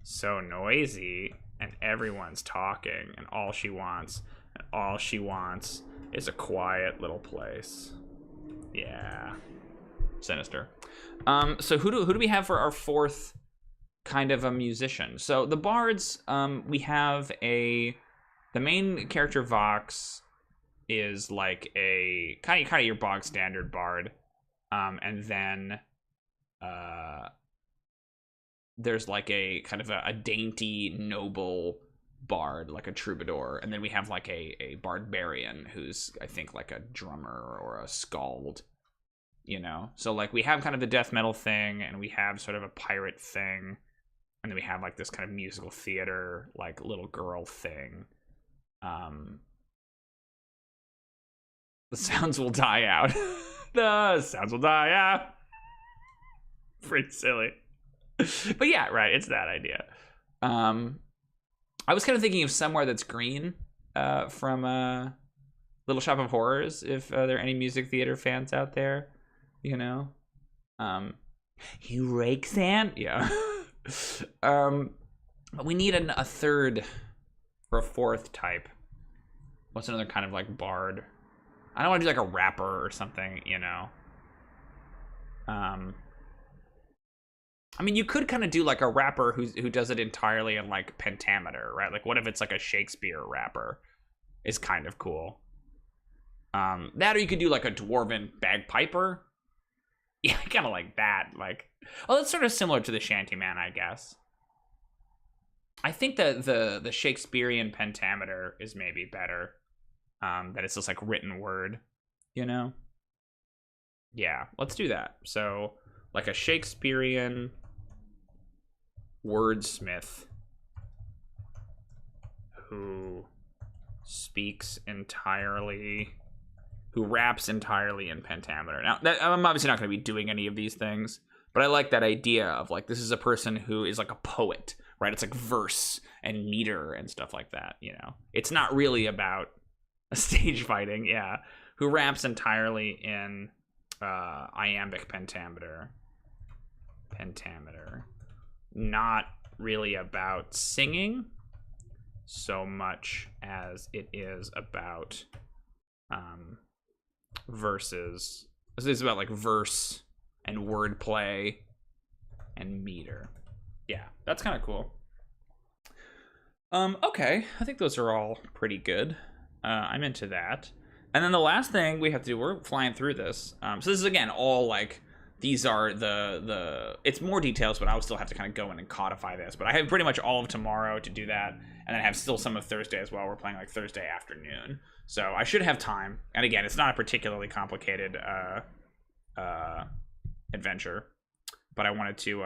so noisy, and everyone's talking, and all she wants is a quiet little place. Yeah. Sinister. So who do we have for our fourth kind of a musician? So the bards, we have the main character Vox is like a kind of your bog standard bard, and then there's like a kind of a dainty noble bard, like a troubadour, and then we have like a barbarian who's, I think, like a drummer or a skald, you know? So, like, we have kind of the death metal thing, and we have sort of a pirate thing, and then we have like this kind of musical theater, like, little girl thing. The sounds will die out. The sounds will die out. Pretty silly. But yeah, right, it's that idea. I was kind of thinking of Somewhere That's Green from Little Shop of Horrors, if there are any music theater fans out there, you know. He rakes in? Yeah. But we need a third or a fourth type. What's another kind of, like, bard? I don't want to do, like, a rapper or something, you know. I mean, you could kind of do, like, a rapper who does it entirely in, like, pentameter, right? Like, what if it's, like, a Shakespeare rapper? Is kind of cool. That, or you could do, like, a dwarven bagpiper. Yeah, I kind of like that. Like, well, it's sort of similar to the Shantyman, I guess. I think that the Shakespearean pentameter is maybe better. That it's just, like, written word, you know? Yeah, let's do that. So, like, a Shakespearean wordsmith who raps entirely in pentameter. Now, I'm obviously not going to be doing any of these things, but I like that idea of, like, this is a person who is like a poet, right? It's like verse and meter and stuff like that, you know? It's not really about a stage fighting, yeah, who raps entirely in iambic pentameter. Not really about singing, so much as it is about verses. It's about like verse and wordplay and meter. Yeah, that's kind of cool. Okay, I think those are all pretty good. I'm into that. And then the last thing we have to do, we're flying through this. So this is, again, all, like, these are it's more details, but I'll still have to kind of go in and codify this. But I have pretty much all of tomorrow to do that, and then I have still some of Thursday as well. We're playing, like, Thursday afternoon. So I should have time. And again, it's not a particularly complicated adventure, but I wanted to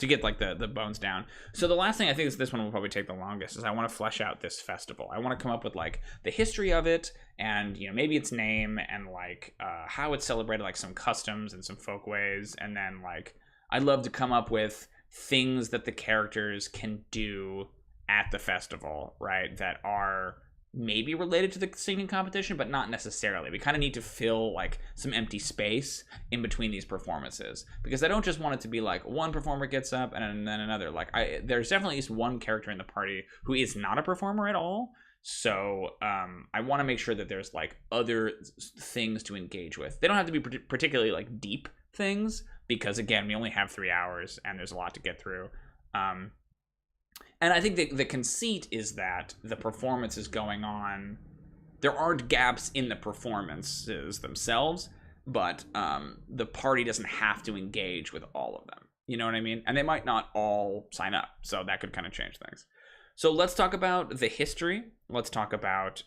get like the bones down. So the last thing, I think this one will probably take the longest, is I want to flesh out this festival. I want to come up with like the history of it, and maybe its name, and like how it's celebrated, like some customs and some folk ways, and then like I'd love to come up with things that the characters can do at the festival, right, that are maybe related to the singing competition, but not necessarily. We kind of need to fill like some empty space in between these performances, because I don't just want it to be like one performer gets up and then another. Like there's definitely at least one character in the party who is not a performer at all. So I want to make sure that there's like other things to engage with. They don't have to be particularly like deep things, because again, we only have 3 hours and there's a lot to get through. And I think the conceit is that the performance is going on. There aren't gaps in the performances themselves, but the party doesn't have to engage with all of them. You know what I mean? And they might not all sign up, so that could kind of change things. So let's talk about the history. Let's talk about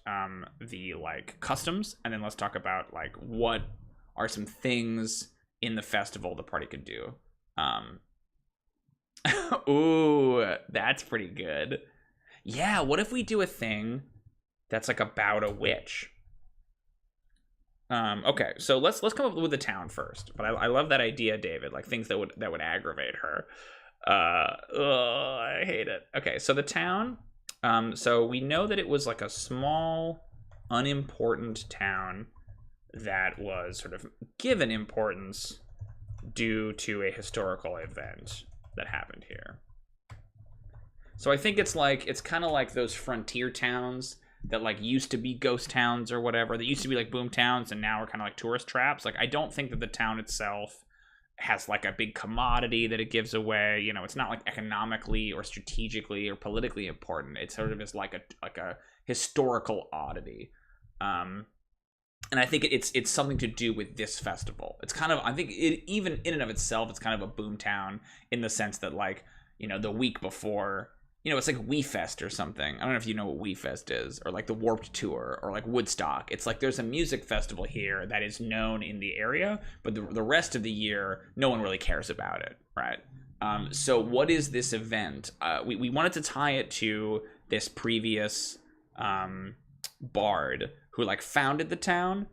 the like customs, and then let's talk about like what are some things in the festival the party could do. Ooh, that's pretty good. Yeah, what if we do a thing that's like about a witch? Okay, so let's come up with the town first. But I love that idea, David. Like things that would aggravate her. I hate it. Okay, so the town. So we know that it was like a small, unimportant town that was sort of given importance due to a historical event that happened here. So I think it's kind of like those frontier towns that like used to be ghost towns or whatever, that used to be like boom towns and now are kind of like tourist traps. Like I don't think that the town itself has like a big commodity that it gives away. It's not like economically or strategically or politically important. It sort of is like a historical oddity. And I think it's something to do with this festival. It's kind of, I think it, even in and of itself, it's kind of a boom town in the sense that like, the week before, it's like We Fest or something. I don't know if you know what We Fest is, or like the Warped Tour, or like Woodstock. It's like there's a music festival here that is known in the area, but the rest of the year, no one really cares about it, right? So what is this event? We wanted to tie it to this previous bard who like founded the town.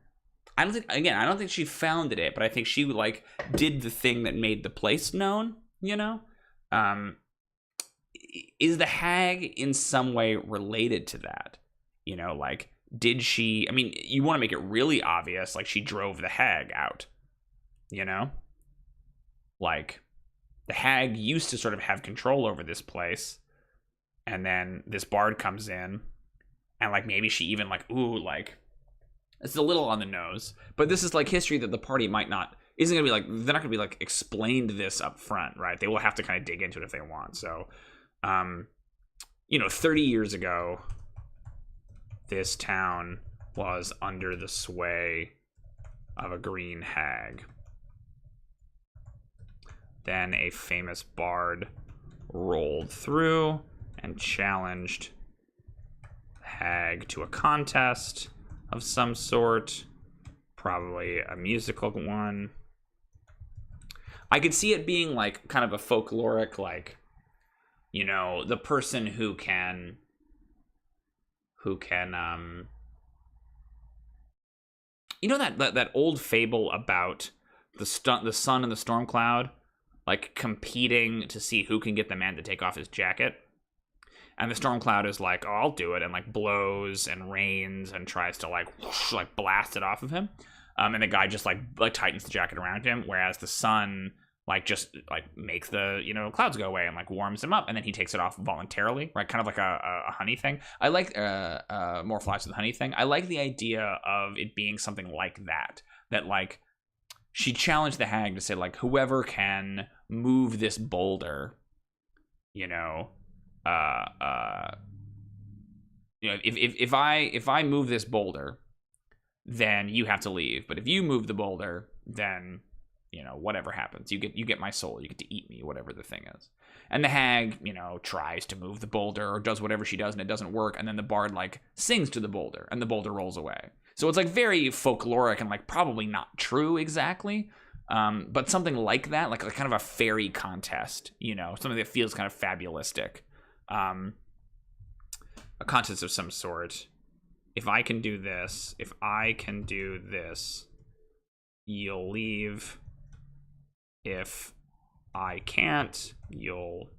I don't think she founded it, but I think she like did the thing that made the place known, is the hag in some way related to that? Like, did she, you want to make it really obvious, like she drove the hag out, like the hag used to sort of have control over this place, and then this bard comes in, and like maybe she even like, like it's a little on the nose, but this is like history that the party isn't gonna be like, they're not gonna be like explained this up front, right? They will have to kind of dig into it if they want. So 30 years ago, this town was under the sway of a green hag. Then a famous bard rolled through and challenged the hag to a contest of some sort, probably a musical one. I could see it being like kind of a folkloric, like, the person who can that old fable about the sun and the storm cloud, like competing to see who can get the man to take off his jacket. And the storm cloud is like, oh, I'll do it, and like blows and rains and tries to like whoosh, like blast it off of him. And the guy just like tightens the jacket around him, whereas the sun like just like makes the clouds go away and like warms him up, and then he takes it off voluntarily, right? Kind of like a honey thing. I like more flies with honey thing. I like the idea of it being something like that like she challenged the hag to say like, whoever can move this boulder, if I move this boulder, then you have to leave. But if you move the boulder, then whatever happens, you get my soul. You get to eat me, whatever the thing is. And the hag, tries to move the boulder or does whatever she does, and it doesn't work. And then the bard like sings to the boulder, and the boulder rolls away. So it's like very folkloric and like probably not true exactly, but something like that, like kind of a fairy contest, something that feels kind of fabulistic, a contest of some sort. If I can do this, you'll leave. If I can't, you'll,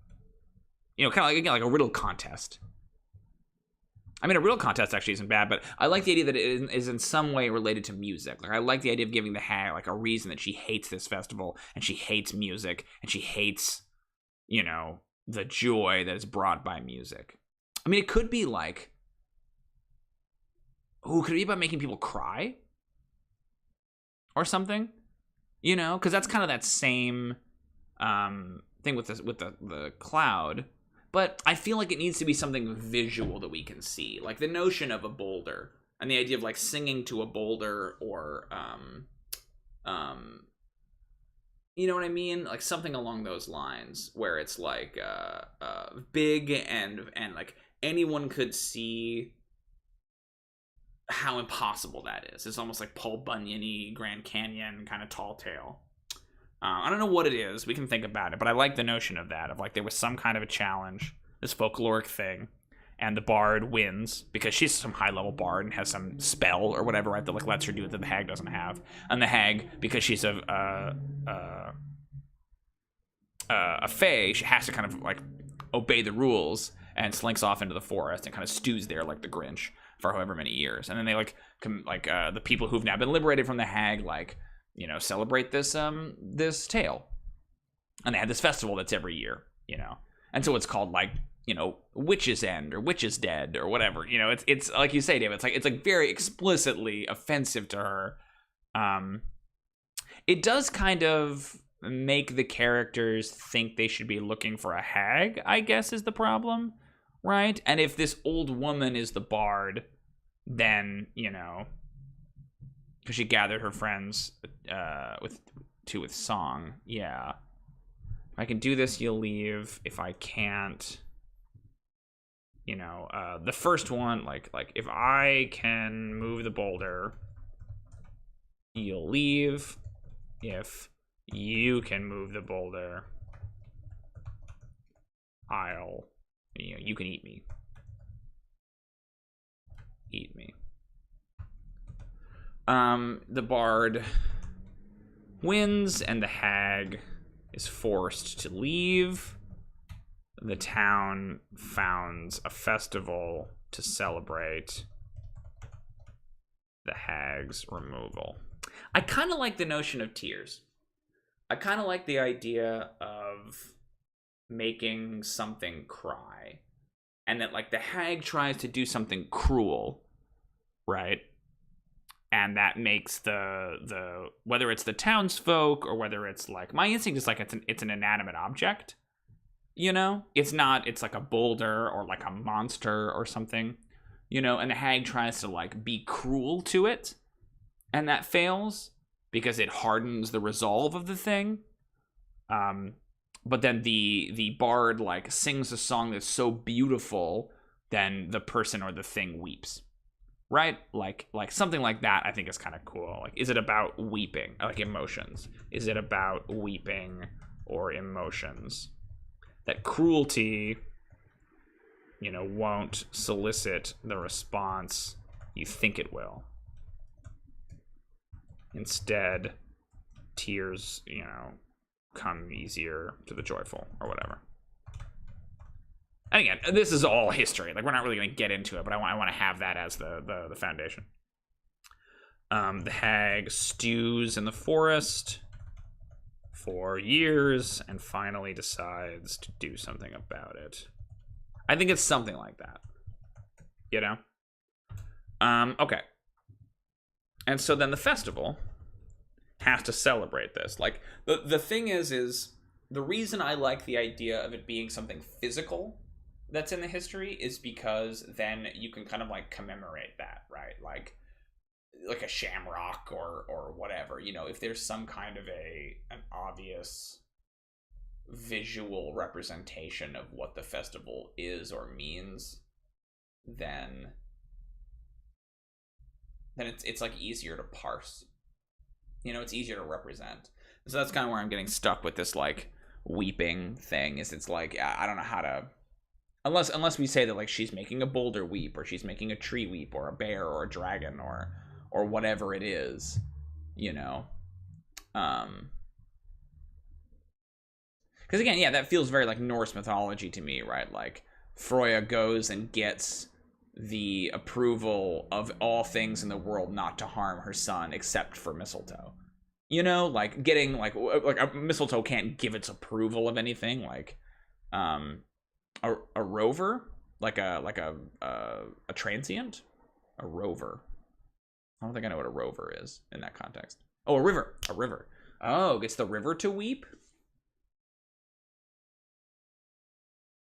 kind of like, again, like a riddle contest. I mean, a riddle contest actually isn't bad, but I like the idea that it is in some way related to music. Like, I like the idea of giving the hag like a reason that she hates this festival, and she hates music, and she hates, the joy that is brought by music. I mean, it could be like, could it be about making people cry? Or something? Because that's kind of that same thing with the cloud. But I feel like it needs to be something visual that we can see. Like the notion of a boulder and the idea of like singing to a boulder, or you know what I mean? Like something along those lines where it's like big and like anyone could see how impossible that is. It's almost like Paul Bunyan-y, Grand Canyon kind of tall tale. I don't know what it is. We can think about it, but I like the notion of that, of like there was some kind of a challenge, this folkloric thing, and the bard wins because she's some high-level bard and has some spell or whatever, right, that like lets her do it that the hag doesn't have. And the hag, because she's a fae, she has to kind of like obey the rules and slinks off into the forest and kind of stews there like the Grinch for however many years. And then they like the people who've now been liberated from the hag like celebrate this tale, and they had this festival that's every year, and so it's called like Witch's End or Witch's Dead or whatever. It's like you say, David, it's like very explicitly offensive to her. It does kind of make the characters think they should be looking for a hag, I guess, is the problem, right? And if this old woman is the bard, then because she gathered her friends with song. Yeah. If I can do this, you'll leave. If I can't, the first one, like if I can move the boulder, you'll leave. If you can move the boulder, you can eat me. Eat me. The bard wins, and the hag is forced to leave. The town founds a festival to celebrate the hag's removal. I kind of like the notion of tears. I kind of like the idea of making something cry, and that like the hag tries to do something cruel, right? And that makes the whether it's the townsfolk or whether it's like, my instinct is like it's an inanimate object, it's not, it's like a boulder or like a monster or something, and the hag tries to like be cruel to it, and that fails because it hardens the resolve of the thing. But then the bard like sings a song that's so beautiful, then the person or the thing weeps. Right? Like something like that I think is kind of cool. Like, is it about weeping? Like emotions. Is it about weeping or emotions? That cruelty, won't solicit the response you think it will. Instead, tears, come easier to the joyful or whatever. And again, this is all history. Like, we're not really going to get into it, but I want to have that as the foundation. The hag stews in the forest. for years and finally decides to do something about it. I think it's something like that, you know? Okay. And so then the festival has to celebrate this. Like, the thing is the reason I like the idea of it being something physical that's in the history is because then you can kind of like commemorate that, right? Like a shamrock or whatever, you know, if there's some kind of an obvious visual representation of what the festival is or means, then it's like easier to parse, you know, it's easier to represent. So that's kind of where I'm getting stuck with this like weeping thing, is it's like I don't know how to, unless we say that like she's making a boulder weep, or she's making a tree weep, or a bear or a dragon or whatever it is, you know. Because again, yeah, that feels very like Norse mythology to me, right? Like Freya goes and gets the approval of all things in the world not to harm her son except for mistletoe. You know, like getting like a mistletoe can't give its approval of anything. Like a rover, like a transient, a rover. I don't think I know what a rover is in that context. Oh, a river. Oh, gets the river to weep?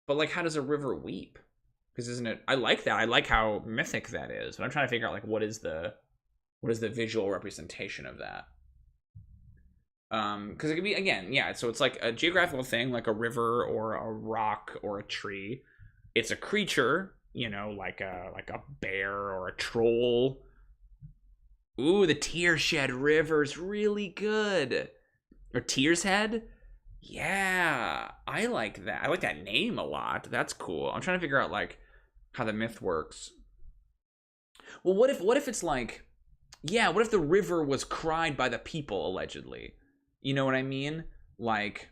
But like, how does a river weep? Because isn't it, I like that. I like how mythic that is. But I'm trying to figure out like what is the visual representation of that? Because it could be, again, yeah, so it's like a geographical thing, like a river or a rock or a tree. It's a creature, you know, like a bear or a troll. Ooh, the Tearshed River's really good. Or Tears Head? Yeah, I like that. I like that name a lot. That's cool. I'm trying to figure out like how the myth works. Well, what if it's like, yeah, what if the river was cried by the people, allegedly? You know what I mean? Like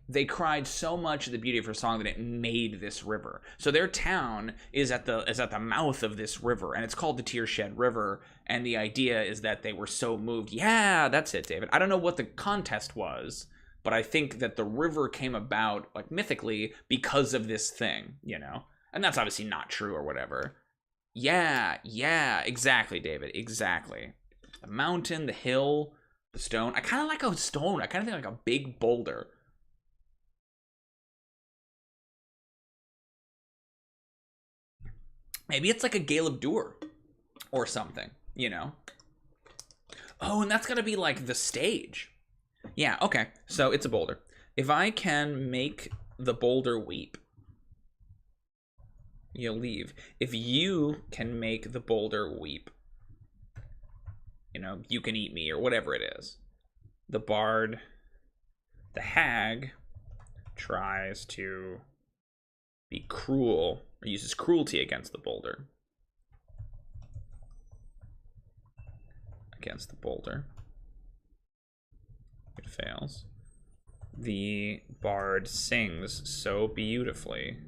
they cried so much of the beauty of her song that it made this river. So their town is at the mouth of this river, and it's called the Tearshed River. And the idea is that they were so moved. Yeah, that's it, David. I don't know what the contest was, but I think that the river came about like mythically because of this thing, you know. And that's obviously not true or whatever. Yeah, exactly, David. Exactly. The mountain, the hill, the stone. I kind of like a stone. I kind of think like a big boulder. Maybe it's like a Gale of Dur or something, you know? Oh, and that's got to be like the stage. Yeah, okay. So it's a boulder. If I can make the boulder weep, you'll leave. If you can make the boulder weep, you know, you can eat me or whatever it is. The bard, the hag, tries to be cruel, or uses cruelty against the boulder. Against the boulder. It fails. The bard sings so beautifully.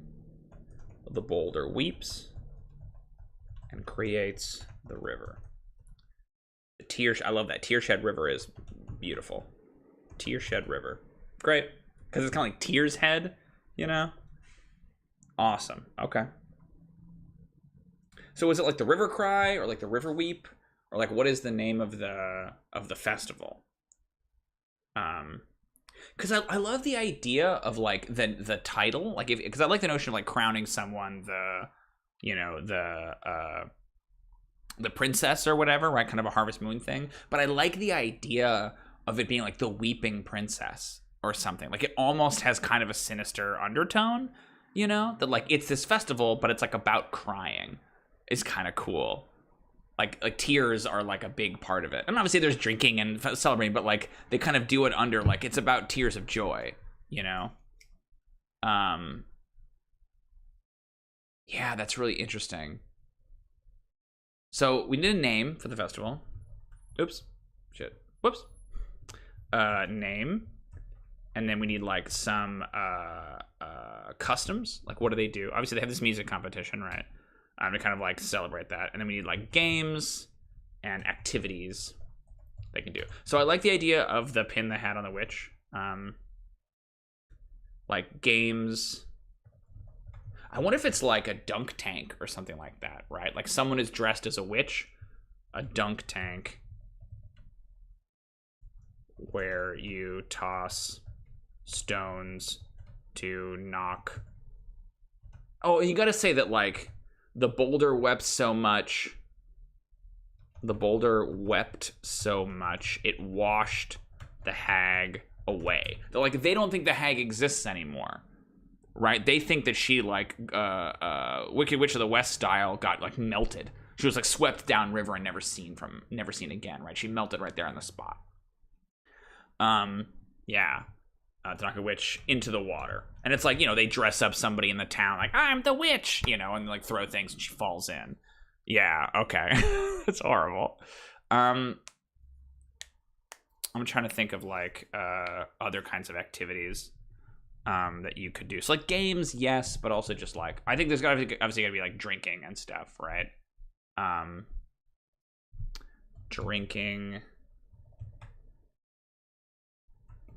The boulder weeps and creates the river. I love that. Tearshed River is beautiful. Tearshed River. Great. Because it's kind of like Tears Head, you know? Awesome. Okay. So is it like the river cry or like the river weep? Or like what is the name of the festival? Because I love the idea of like the title. Like because I like the notion of like crowning someone the princess or whatever, right? Kind of a Harvest Moon thing. But I like the idea of it being like the weeping princess or something. Like it almost has kind of a sinister undertone, you know? That like it's this festival, but it's like about crying. Is kind of cool. Like tears are like a big part of it. And obviously there's drinking and celebrating, but like they kind of do it under like it's about tears of joy, you know? Yeah, that's really interesting. So we need a name for the festival. Oops. Shit. Whoops. Name. And then we need like some customs. Like what do they do? Obviously they have this music competition, right? To kind of like celebrate that. And then we need like games and activities. they can do. So I like the idea of the pin the hat on the witch. Like games. I wonder if it's like a dunk tank or something like that, right? Like someone is dressed as a witch, a dunk tank where you toss stones to knock. Oh, you got to say that like the boulder wept so much it washed the hag away. They're like, they don't think the hag exists anymore, right? They think that she like Wicked Witch of the West style got like melted. She was like swept down river and never seen again, right? She melted right there on the spot. Yeah. To knock a witch into the water. And it's like, you know, they dress up somebody in the town like, I'm the witch, you know, and like throw things and she falls in. Yeah, okay. It's horrible. I'm trying to think of like other kinds of activities that you could do. So like games, yes, but also just like, I think there's obviously gotta be like drinking and stuff, right? Drinking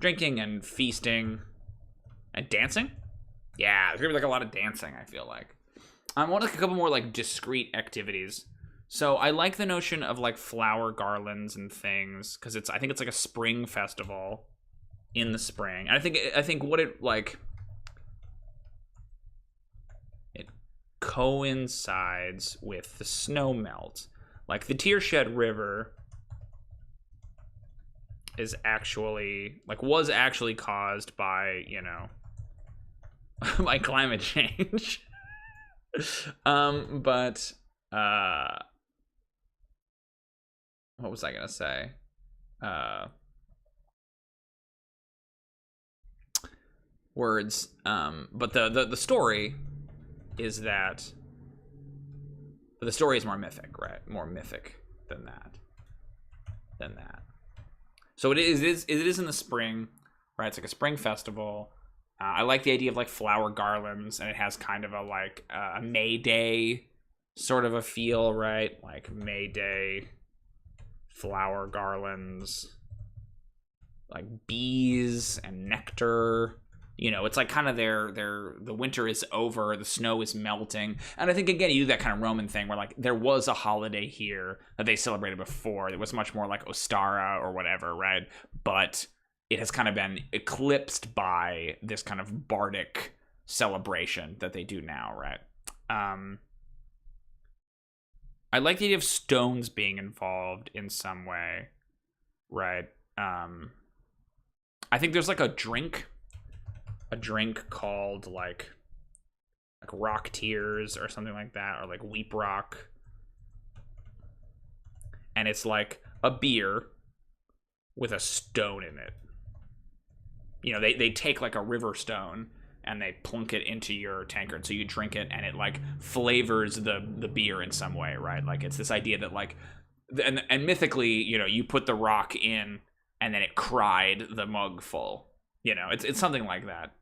and feasting and dancing. Yeah, there's gonna be like a lot of dancing, I feel like. I want like a couple more like discrete activities. So I like the notion of like flower garlands and things because I think it's like a spring festival in the spring. And I think what it like, it coincides with the snow melt. Like the Tearshed River is actually like was actually caused by, you know, by climate change. But what was I gonna say? Words. But the story is that the story is more mythic, right? More mythic than that. So it is in the spring, right? It's like a spring festival. I like the idea of like flower garlands, and it has kind of a like a May Day sort of a feel, right? Like May Day flower garlands, like bees and nectar. You know, it's like kind of the winter is over, the snow is melting. And I think, again, you do that kind of Roman thing where, like, there was a holiday here that they celebrated before. It was much more like Ostara or whatever, right? But it has kind of been eclipsed by this kind of bardic celebration that they do now, right? I like the idea of stones being involved in some way, right? I think there's, like, a drink called like Rock Tears or something like that, or like Weep Rock, and it's like a beer with a stone in it. You know, they take like a river stone and they plunk it into your tankard, so you drink it and it like flavors the beer in some way, right? Like it's this idea that like and mythically, you know, you put the rock in and then it cried the mug full. You know, it's something like that.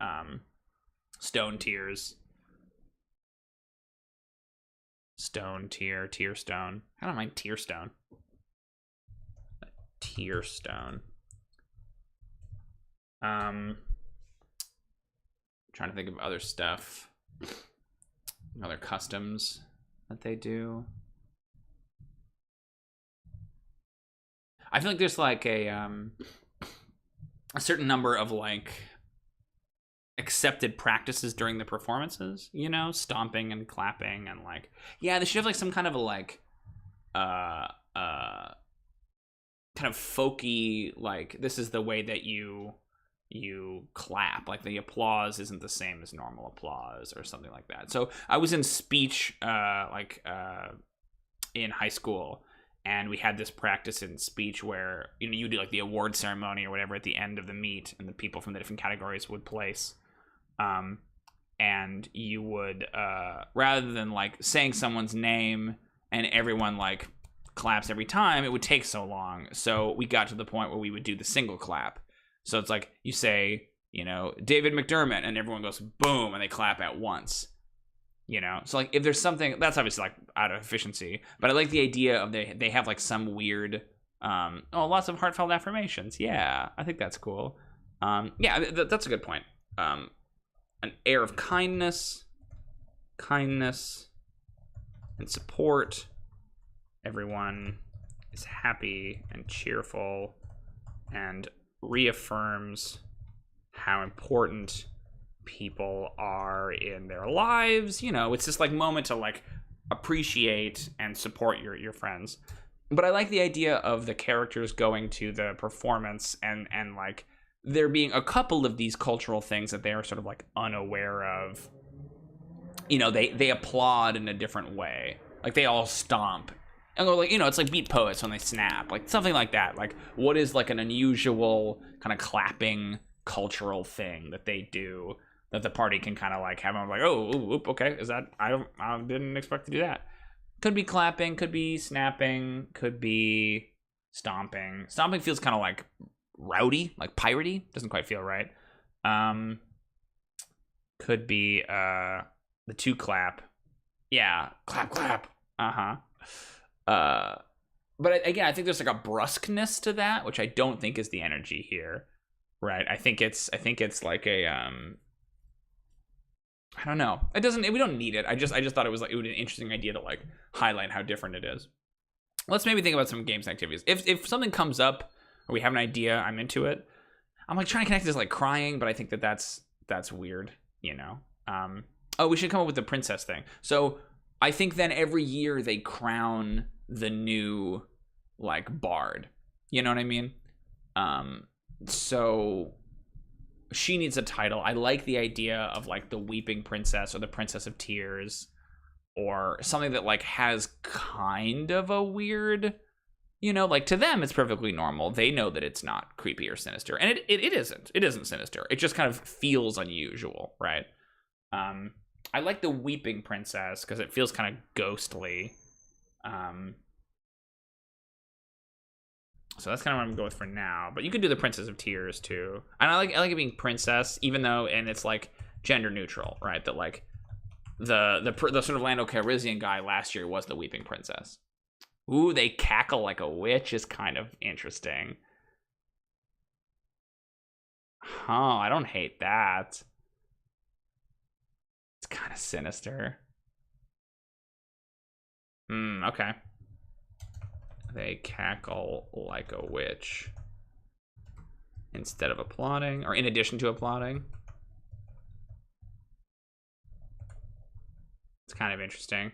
Stone tears. Stone tear, tear stone. I don't mind tear stone. Tear stone. Trying to think of other stuff. Other customs that they do. I feel like there's like a certain number of like accepted practices during the performances, you know, stomping and clapping and like, yeah, they should have like some kind of a like kind of folky, like this is the way that you clap, like the applause isn't the same as normal applause or something like that. So I was in speech in high school, and we had this practice in speech where, you know, you do like the award ceremony or whatever at the end of the meet, and the people from the different categories would place. And you would, rather than like saying someone's name and everyone like claps every time, it would take so long. So we got to the point where we would do the single clap. So it's like you say, you know, David McDermott, and everyone goes boom, and they clap at once. You know, so like if there's something that's obviously like out of efficiency, but I like the idea of they have like some weird Lots of heartfelt affirmations. Yeah, I think that's cool. Yeah, that's a good point. An air of kindness, and support. Everyone is happy and cheerful and reaffirms how important people are in their lives. You know, it's this like moment to like appreciate and support your friends. But I like the idea of the characters going to the performance and like there being a couple of these cultural things that they are sort of like unaware of. You know, they applaud in a different way. Like they all stomp. And go like, you know, it's like Beat Poets when they snap. Like something like that. Like what is like an unusual kind of clapping cultural thing that they do that the party can kind of like have them like, oh, okay, is that, I didn't expect to do that. Could be clapping, could be snapping, could be stomping. Stomping feels kind of like rowdy, like piratey. Doesn't quite feel right. Could be the two clap. Yeah, clap. But again, I think there's like a brusqueness to that, which I don't think is the energy here, right? I think it's like a I don't know. It doesn't. We don't need it. I just thought it was an interesting idea to like highlight how different it is. Let's maybe think about some games and activities. If something comes up or we have an idea, I'm into it. I'm like trying to connect this like crying, but I think that's weird, you know. We should come up with the princess thing. So I think then every year they crown the new like bard. You know what I mean? So she needs a title. I like the idea of like the Weeping Princess or the Princess of Tears or something that like has kind of a weird, you know, like to them it's perfectly normal. They know that it's not creepy or sinister. And it isn't. It isn't sinister. It just kind of feels unusual, right? I like the Weeping Princess because it feels kind of ghostly. So that's kind of what I'm going to go with for now. But you could do the Princess of Tears too. And I like it being princess, even though, and it's like gender neutral, right? That like the sort of Lando Calrissian guy last year was the Weeping Princess. Ooh, they cackle like a witch is kind of interesting. Huh, I don't hate that. It's kind of sinister. Okay. They cackle like a witch instead of applauding, or in addition to applauding. It's kind of interesting.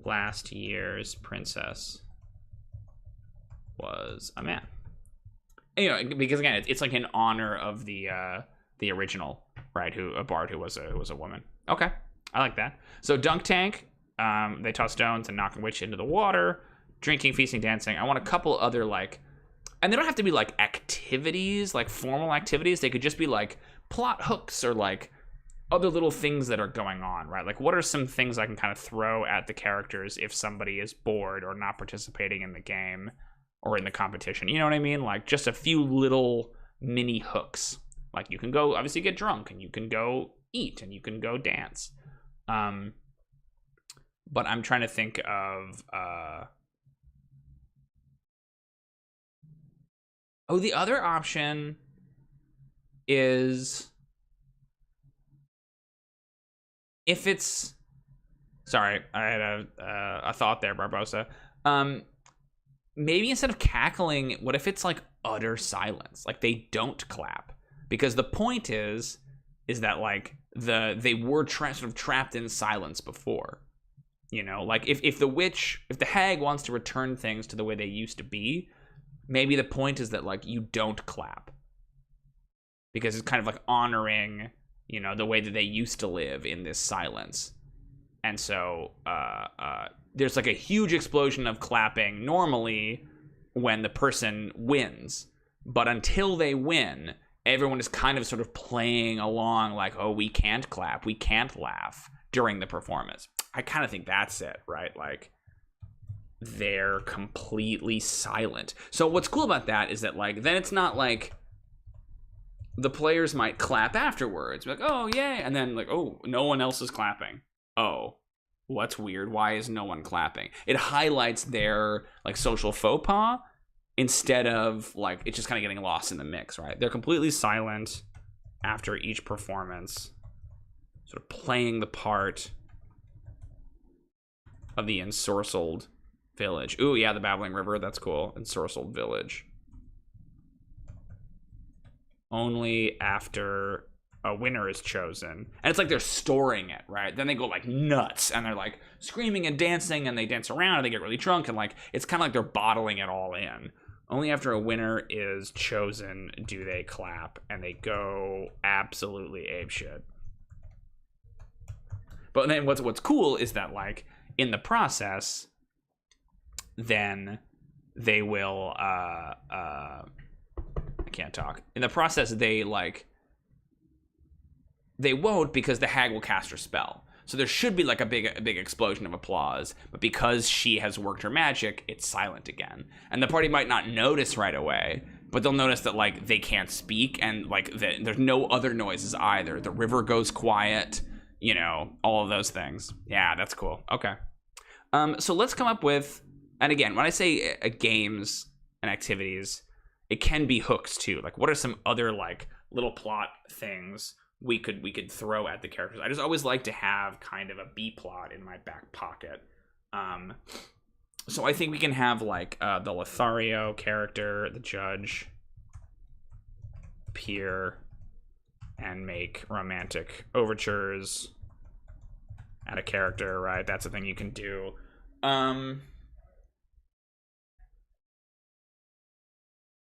Last year's princess was a man. You know, because again, it's like in honor of the original, right? A bard who was a woman. Okay, I like that. So dunk tank. They toss stones and knock a witch into the water. Drinking, feasting, dancing. I want a couple other like, and they don't have to be like activities, like formal activities. They could just be like plot hooks or like other little things that are going on, right? Like what are some things I can kind of throw at the characters if somebody is bored or not participating in the game or in the competition? You know what I mean? Like just a few little mini hooks. Like you can go obviously get drunk and you can go eat and you can go dance. But I'm trying to think of the other option is if it's sorry, I had a thought there, Barbosa. Maybe instead of cackling, what if it's like utter silence? Like they don't clap. Because the point is that like they were sort of trapped in silence before. You know, like if the hag wants to return things to the way they used to be, maybe the point is that like you don't clap. Because it's kind of like honoring, you know, the way that they used to live in this silence. And so there's like a huge explosion of clapping normally when the person wins. But until they win, everyone is kind of sort of playing along like, oh, we can't clap, we can't laugh during the performance. I kind of think that's it, right? Like they're completely silent. So what's cool about that is that like then it's not like the players might clap afterwards, like, oh yay, and then like, oh, no one else is clapping. Oh, what's weird? Why is no one clapping? It highlights their like social faux pas instead of like it's just kind of getting lost in the mix, right? They're completely silent after each performance, sort of playing the part of the ensorcelled village. Ooh, yeah, the Babbling River, that's cool. Ensorcelled village. Only after a winner is chosen. And it's like they're storing it, right? Then they go like nuts and they're like screaming and dancing and they dance around and they get really drunk and like it's kind of like they're bottling it all in. Only after a winner is chosen do they clap and they go absolutely apeshit. But then what's cool is that like in the process, then they will I can't talk. In the process, they won't because the hag will cast her spell. So there should be like a big explosion of applause, but because she has worked her magic, it's silent again. And the party might not notice right away, but they'll notice that like they can't speak and like there's no other noises either. The river goes quiet, you know, all of those things. Yeah, that's cool. Okay. So let's come up with, and again, when I say games and activities, it can be hooks too. Like, what are some other like little plot things we could throw at the characters? I just always like to have kind of a B plot in my back pocket. So I think we can have like the Lothario character, the judge, appear and make romantic overtures at a character, right? That's a thing you can do.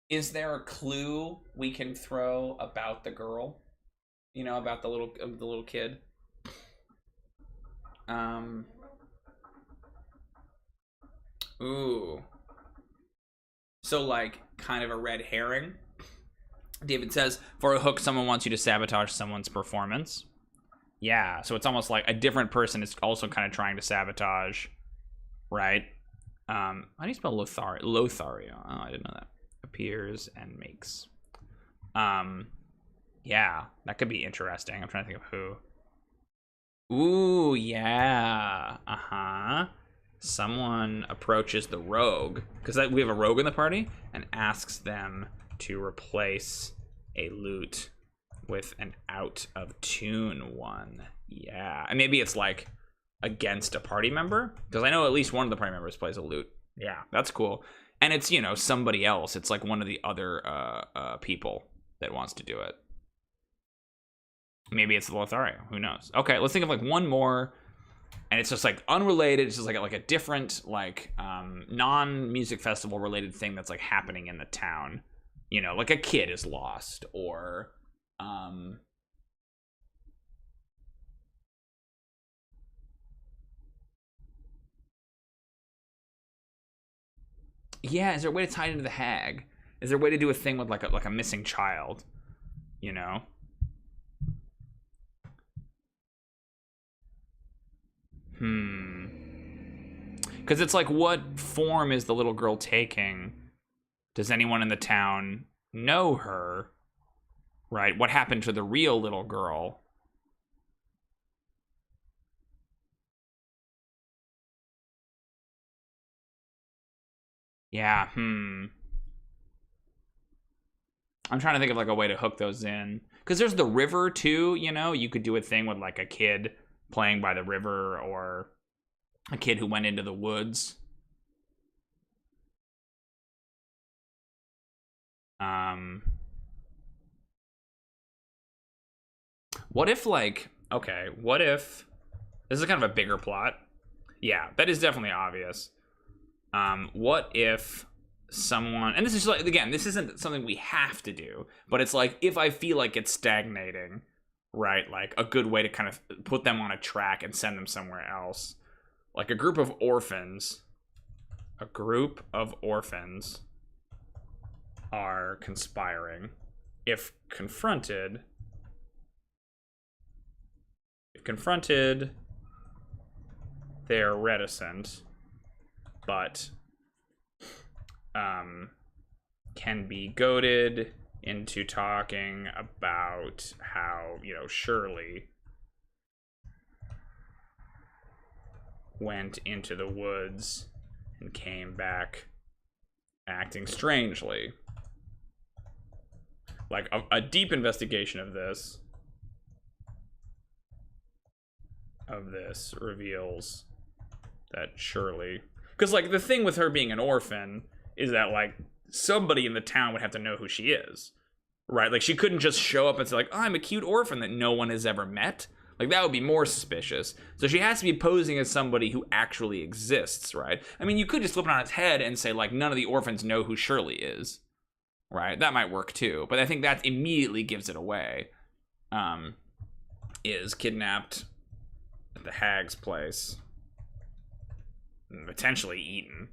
Is there a clue we can throw about the girl? You know, about the little kid? Ooh. So like kind of a red herring. David says, for a hook, someone wants you to sabotage someone's performance. Yeah, so it's almost like a different person is also kind of trying to sabotage, right? How do you spell Lothario? Lothario. Oh, I didn't know that. Appears and makes. Yeah, that could be interesting. I'm trying to think of who. Ooh, yeah. Someone approaches the rogue, because we have a rogue in the party, and asks them to replace a lute with an out of tune one. Yeah, and maybe it's like against a party member, because I know at least one of the party members plays a lute. Yeah, that's cool. And it's, you know, somebody else. It's like one of the other people that wants to do it. Maybe it's the Lothario. Who knows? Okay, let's think of like one more. And it's just like unrelated. It's just like a different like non-music festival related thing that's like happening in the town. You know, like a kid is lost or yeah, is there a way to tie it into the hag? Is there a way to do a thing with like a missing child? You know? Because it's like, what form is the little girl taking? Does anyone in the town know her? Right? What happened to the real little girl? Yeah, I'm trying to think of like a way to hook those in. Because there's the river too, you know? You could do a thing with like a kid playing by the river or a kid who went into the woods. What if like, okay, what if this is kind of a bigger plot? Yeah, that is definitely obvious. What if someone, and this is like, again, this isn't something we have to do, but it's like if I feel like it's stagnating, right? Like a good way to kind of put them on a track and send them somewhere else. Like a group of orphans are conspiring. If confronted, they're reticent, but can be goaded into talking about how, you know, Shirley went into the woods and came back acting strangely. Like, a deep investigation of this reveals that Shirley... Because, like, the thing with her being an orphan is that, like, somebody in the town would have to know who she is, right? Like, she couldn't just show up and say, like, oh, I'm a cute orphan that no one has ever met. Like, that would be more suspicious. So she has to be posing as somebody who actually exists, right? I mean, you could just flip it on its head and say, like, none of the orphans know who Shirley is, right? That might work, too. But I think that immediately gives it away. Is kidnapped at the hag's place. And potentially eaten.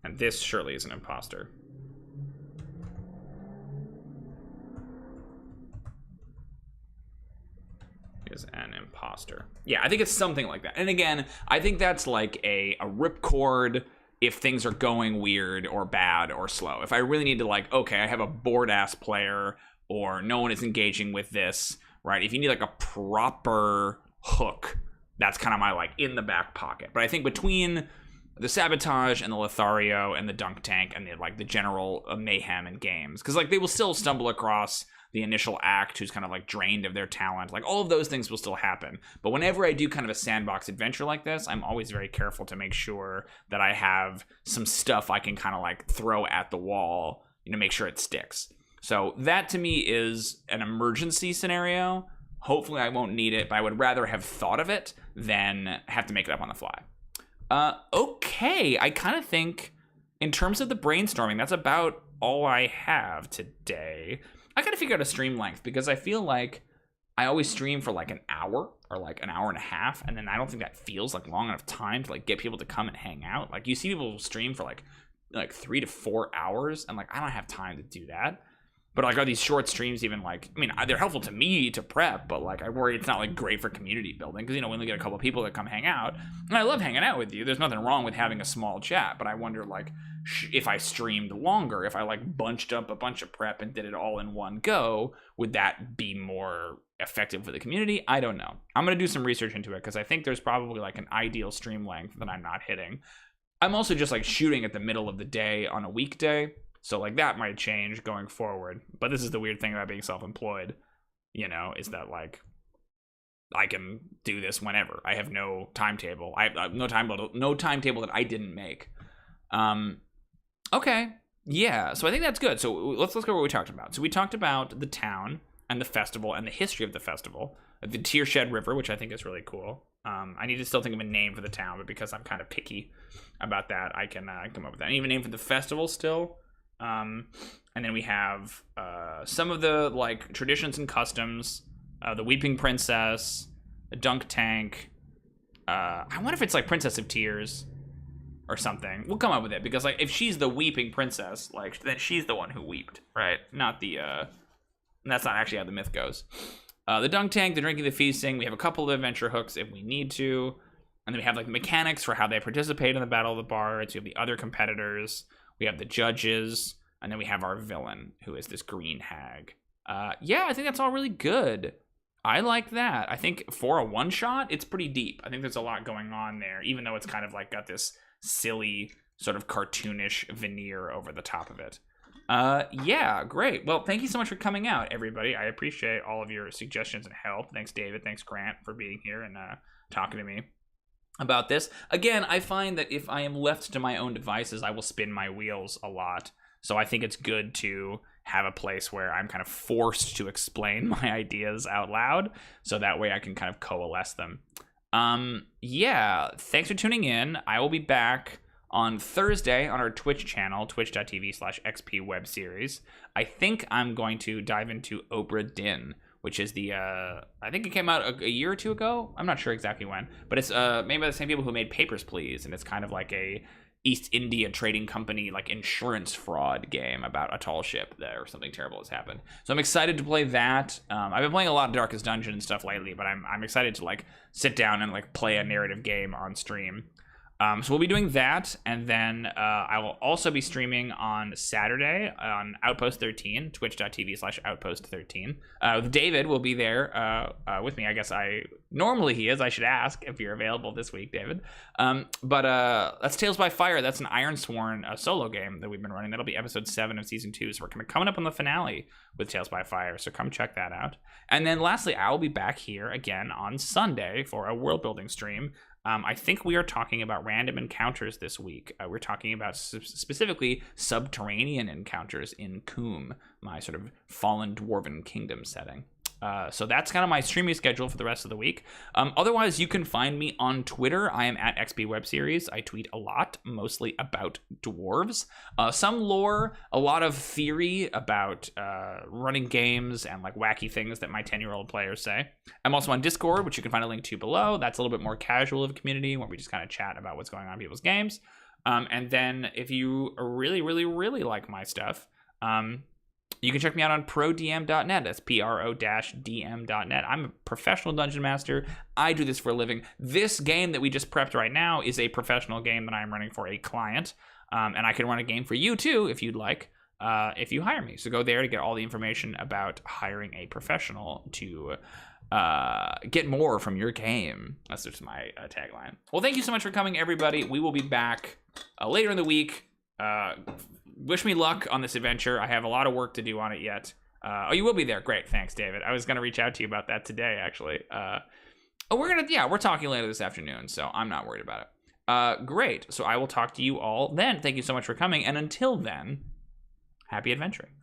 And this surely is an imposter. Is an imposter. Yeah, I think it's something like that. And again, I think that's like a ripcord if things are going weird or bad or slow. If I really need to, like, okay, I have a bored-ass player or no one is engaging with this, right? If you need like a proper hook, that's kind of my, like, in the back pocket. But I think between the sabotage and the Lothario and the dunk tank and the, like, the general mayhem in games, because, like, they will still stumble across the initial act who's kind of, like, drained of their talent. Like, all of those things will still happen. But whenever I do kind of a sandbox adventure like this, I'm always very careful to make sure that I have some stuff I can kind of, like, throw at the wall, you know, make sure it sticks. So that to me is an emergency scenario. Hopefully I won't need it, but I would rather have thought of it than have to make it up on the fly. Okay, I kind of think in terms of the brainstorming, that's about all I have today. I gotta figure out a stream length because I feel like I always stream for like an hour or like an hour and a half, and then I don't think that feels like long enough time to like get people to come and hang out. Like, you see people stream for like 3 to 4 hours, and like I don't have time to do that. But like, are these short streams even like, I mean, they're helpful to me to prep, but like I worry it's not like great for community building because, you know, we only get a couple of people that come hang out, and I love hanging out with you. There's nothing wrong with having a small chat, but I wonder like if I streamed longer, if I like bunched up a bunch of prep and did it all in one go, would that be more effective for the community? I don't know. I'm going to do some research into it because I think there's probably like an ideal stream length that I'm not hitting. I'm also just like shooting at the middle of the day on a weekday. So like that might change going forward. But this is the weird thing about being self-employed, you know, is that like I can do this whenever. I have no timetable. I have no timetable that I didn't make. Okay. Yeah. So I think that's good. So let's go what we talked about. So we talked about the town and the festival and the history of the festival, the Tearshed River, which I think is really cool. I need to still think of a name for the town, but because I'm kind of picky about that, I can come up with that. I need a name for the festival still. And then we have some of the like traditions and customs, the Weeping Princess, the Dunk Tank. I wonder if it's like Princess of Tears or something. We'll come up with it because like if she's the Weeping Princess, like then she's the one who weeped, right? Not the that's not actually how the myth goes. The Dunk Tank, the Drinking, the Feasting. We have a couple of adventure hooks if we need to, and then we have like mechanics for how they participate in the Battle of the Bards. We have the other competitors. We have the judges, and then we have our villain, who is this green hag. Yeah, I think that's all really good. I like that. I think for a one-shot, it's pretty deep. I think there's a lot going on there, even though it's kind of like got this silly, sort of cartoonish veneer over the top of it. Yeah, great. Well, thank you so much for coming out, everybody. I appreciate all of your suggestions and help. Thanks, David. Thanks, Grant, for being here and talking to me about this. Again, I find that if I am left to my own devices, I will spin my wheels a lot. So I think it's good to have a place where I'm kind of forced to explain my ideas out loud, so that way I can kind of coalesce them. Yeah, thanks for tuning in. I will be back on Thursday on our Twitch channel, twitch.tv/xpwebseries. I think I'm going to dive into Obra Dinn, which is the, I think it came out a year or two ago. I'm not sure exactly when, but it's made by the same people who made Papers, Please, and it's kind of like a East India Trading Company, like insurance fraud game about a tall ship there, something terrible has happened. So I'm excited to play that. I've been playing a lot of Darkest Dungeon and stuff lately, but I'm excited to like sit down and like play a narrative game on stream. So we'll be doing that, and then I will also be streaming on Saturday on Outpost 13, twitch.tv/Outpost13. David will be there with me. I guess normally he is. I should ask if you're available this week, David. But that's Tales by Fire. That's an Ironsworn solo game that we've been running. That'll be episode 7 of season 2. So we're kind of coming up on the finale with Tales by Fire. So come check that out. And then lastly, I will be back here again on Sunday for a world building stream. I think we are talking about random encounters this week. We're talking about specifically subterranean encounters in Coom, my sort of fallen dwarven kingdom setting. So that's kind of my streaming schedule for the rest of the week. Otherwise, you can find me on Twitter. I am at XBWebSeries. I tweet a lot, mostly about dwarves. Some lore, a lot of theory about running games and like wacky things that my 10-year-old players say. I'm also on Discord, which you can find a link to below. That's a little bit more casual of a community where we just kind of chat about what's going on in people's games. And then if you really, really, really like my stuff, you can check me out on ProDM.net. That's PRO-DM.net. I'm a professional dungeon master. I do this for a living. This game that we just prepped right now is a professional game that I'm running for a client. And I can run a game for you too, if you'd like, if you hire me. So go there to get all the information about hiring a professional to get more from your game. That's just my tagline. Well, thank you so much for coming, everybody. We will be back later in the week. Wish me luck on this adventure. I have a lot of work to do on it yet. Oh, you will be there. Great. Thanks, David. I was going to reach out to you about that today, actually. We're talking later this afternoon, so I'm not worried about it. Great. So I will talk to you all then. Thank you so much for coming. And until then, happy adventuring.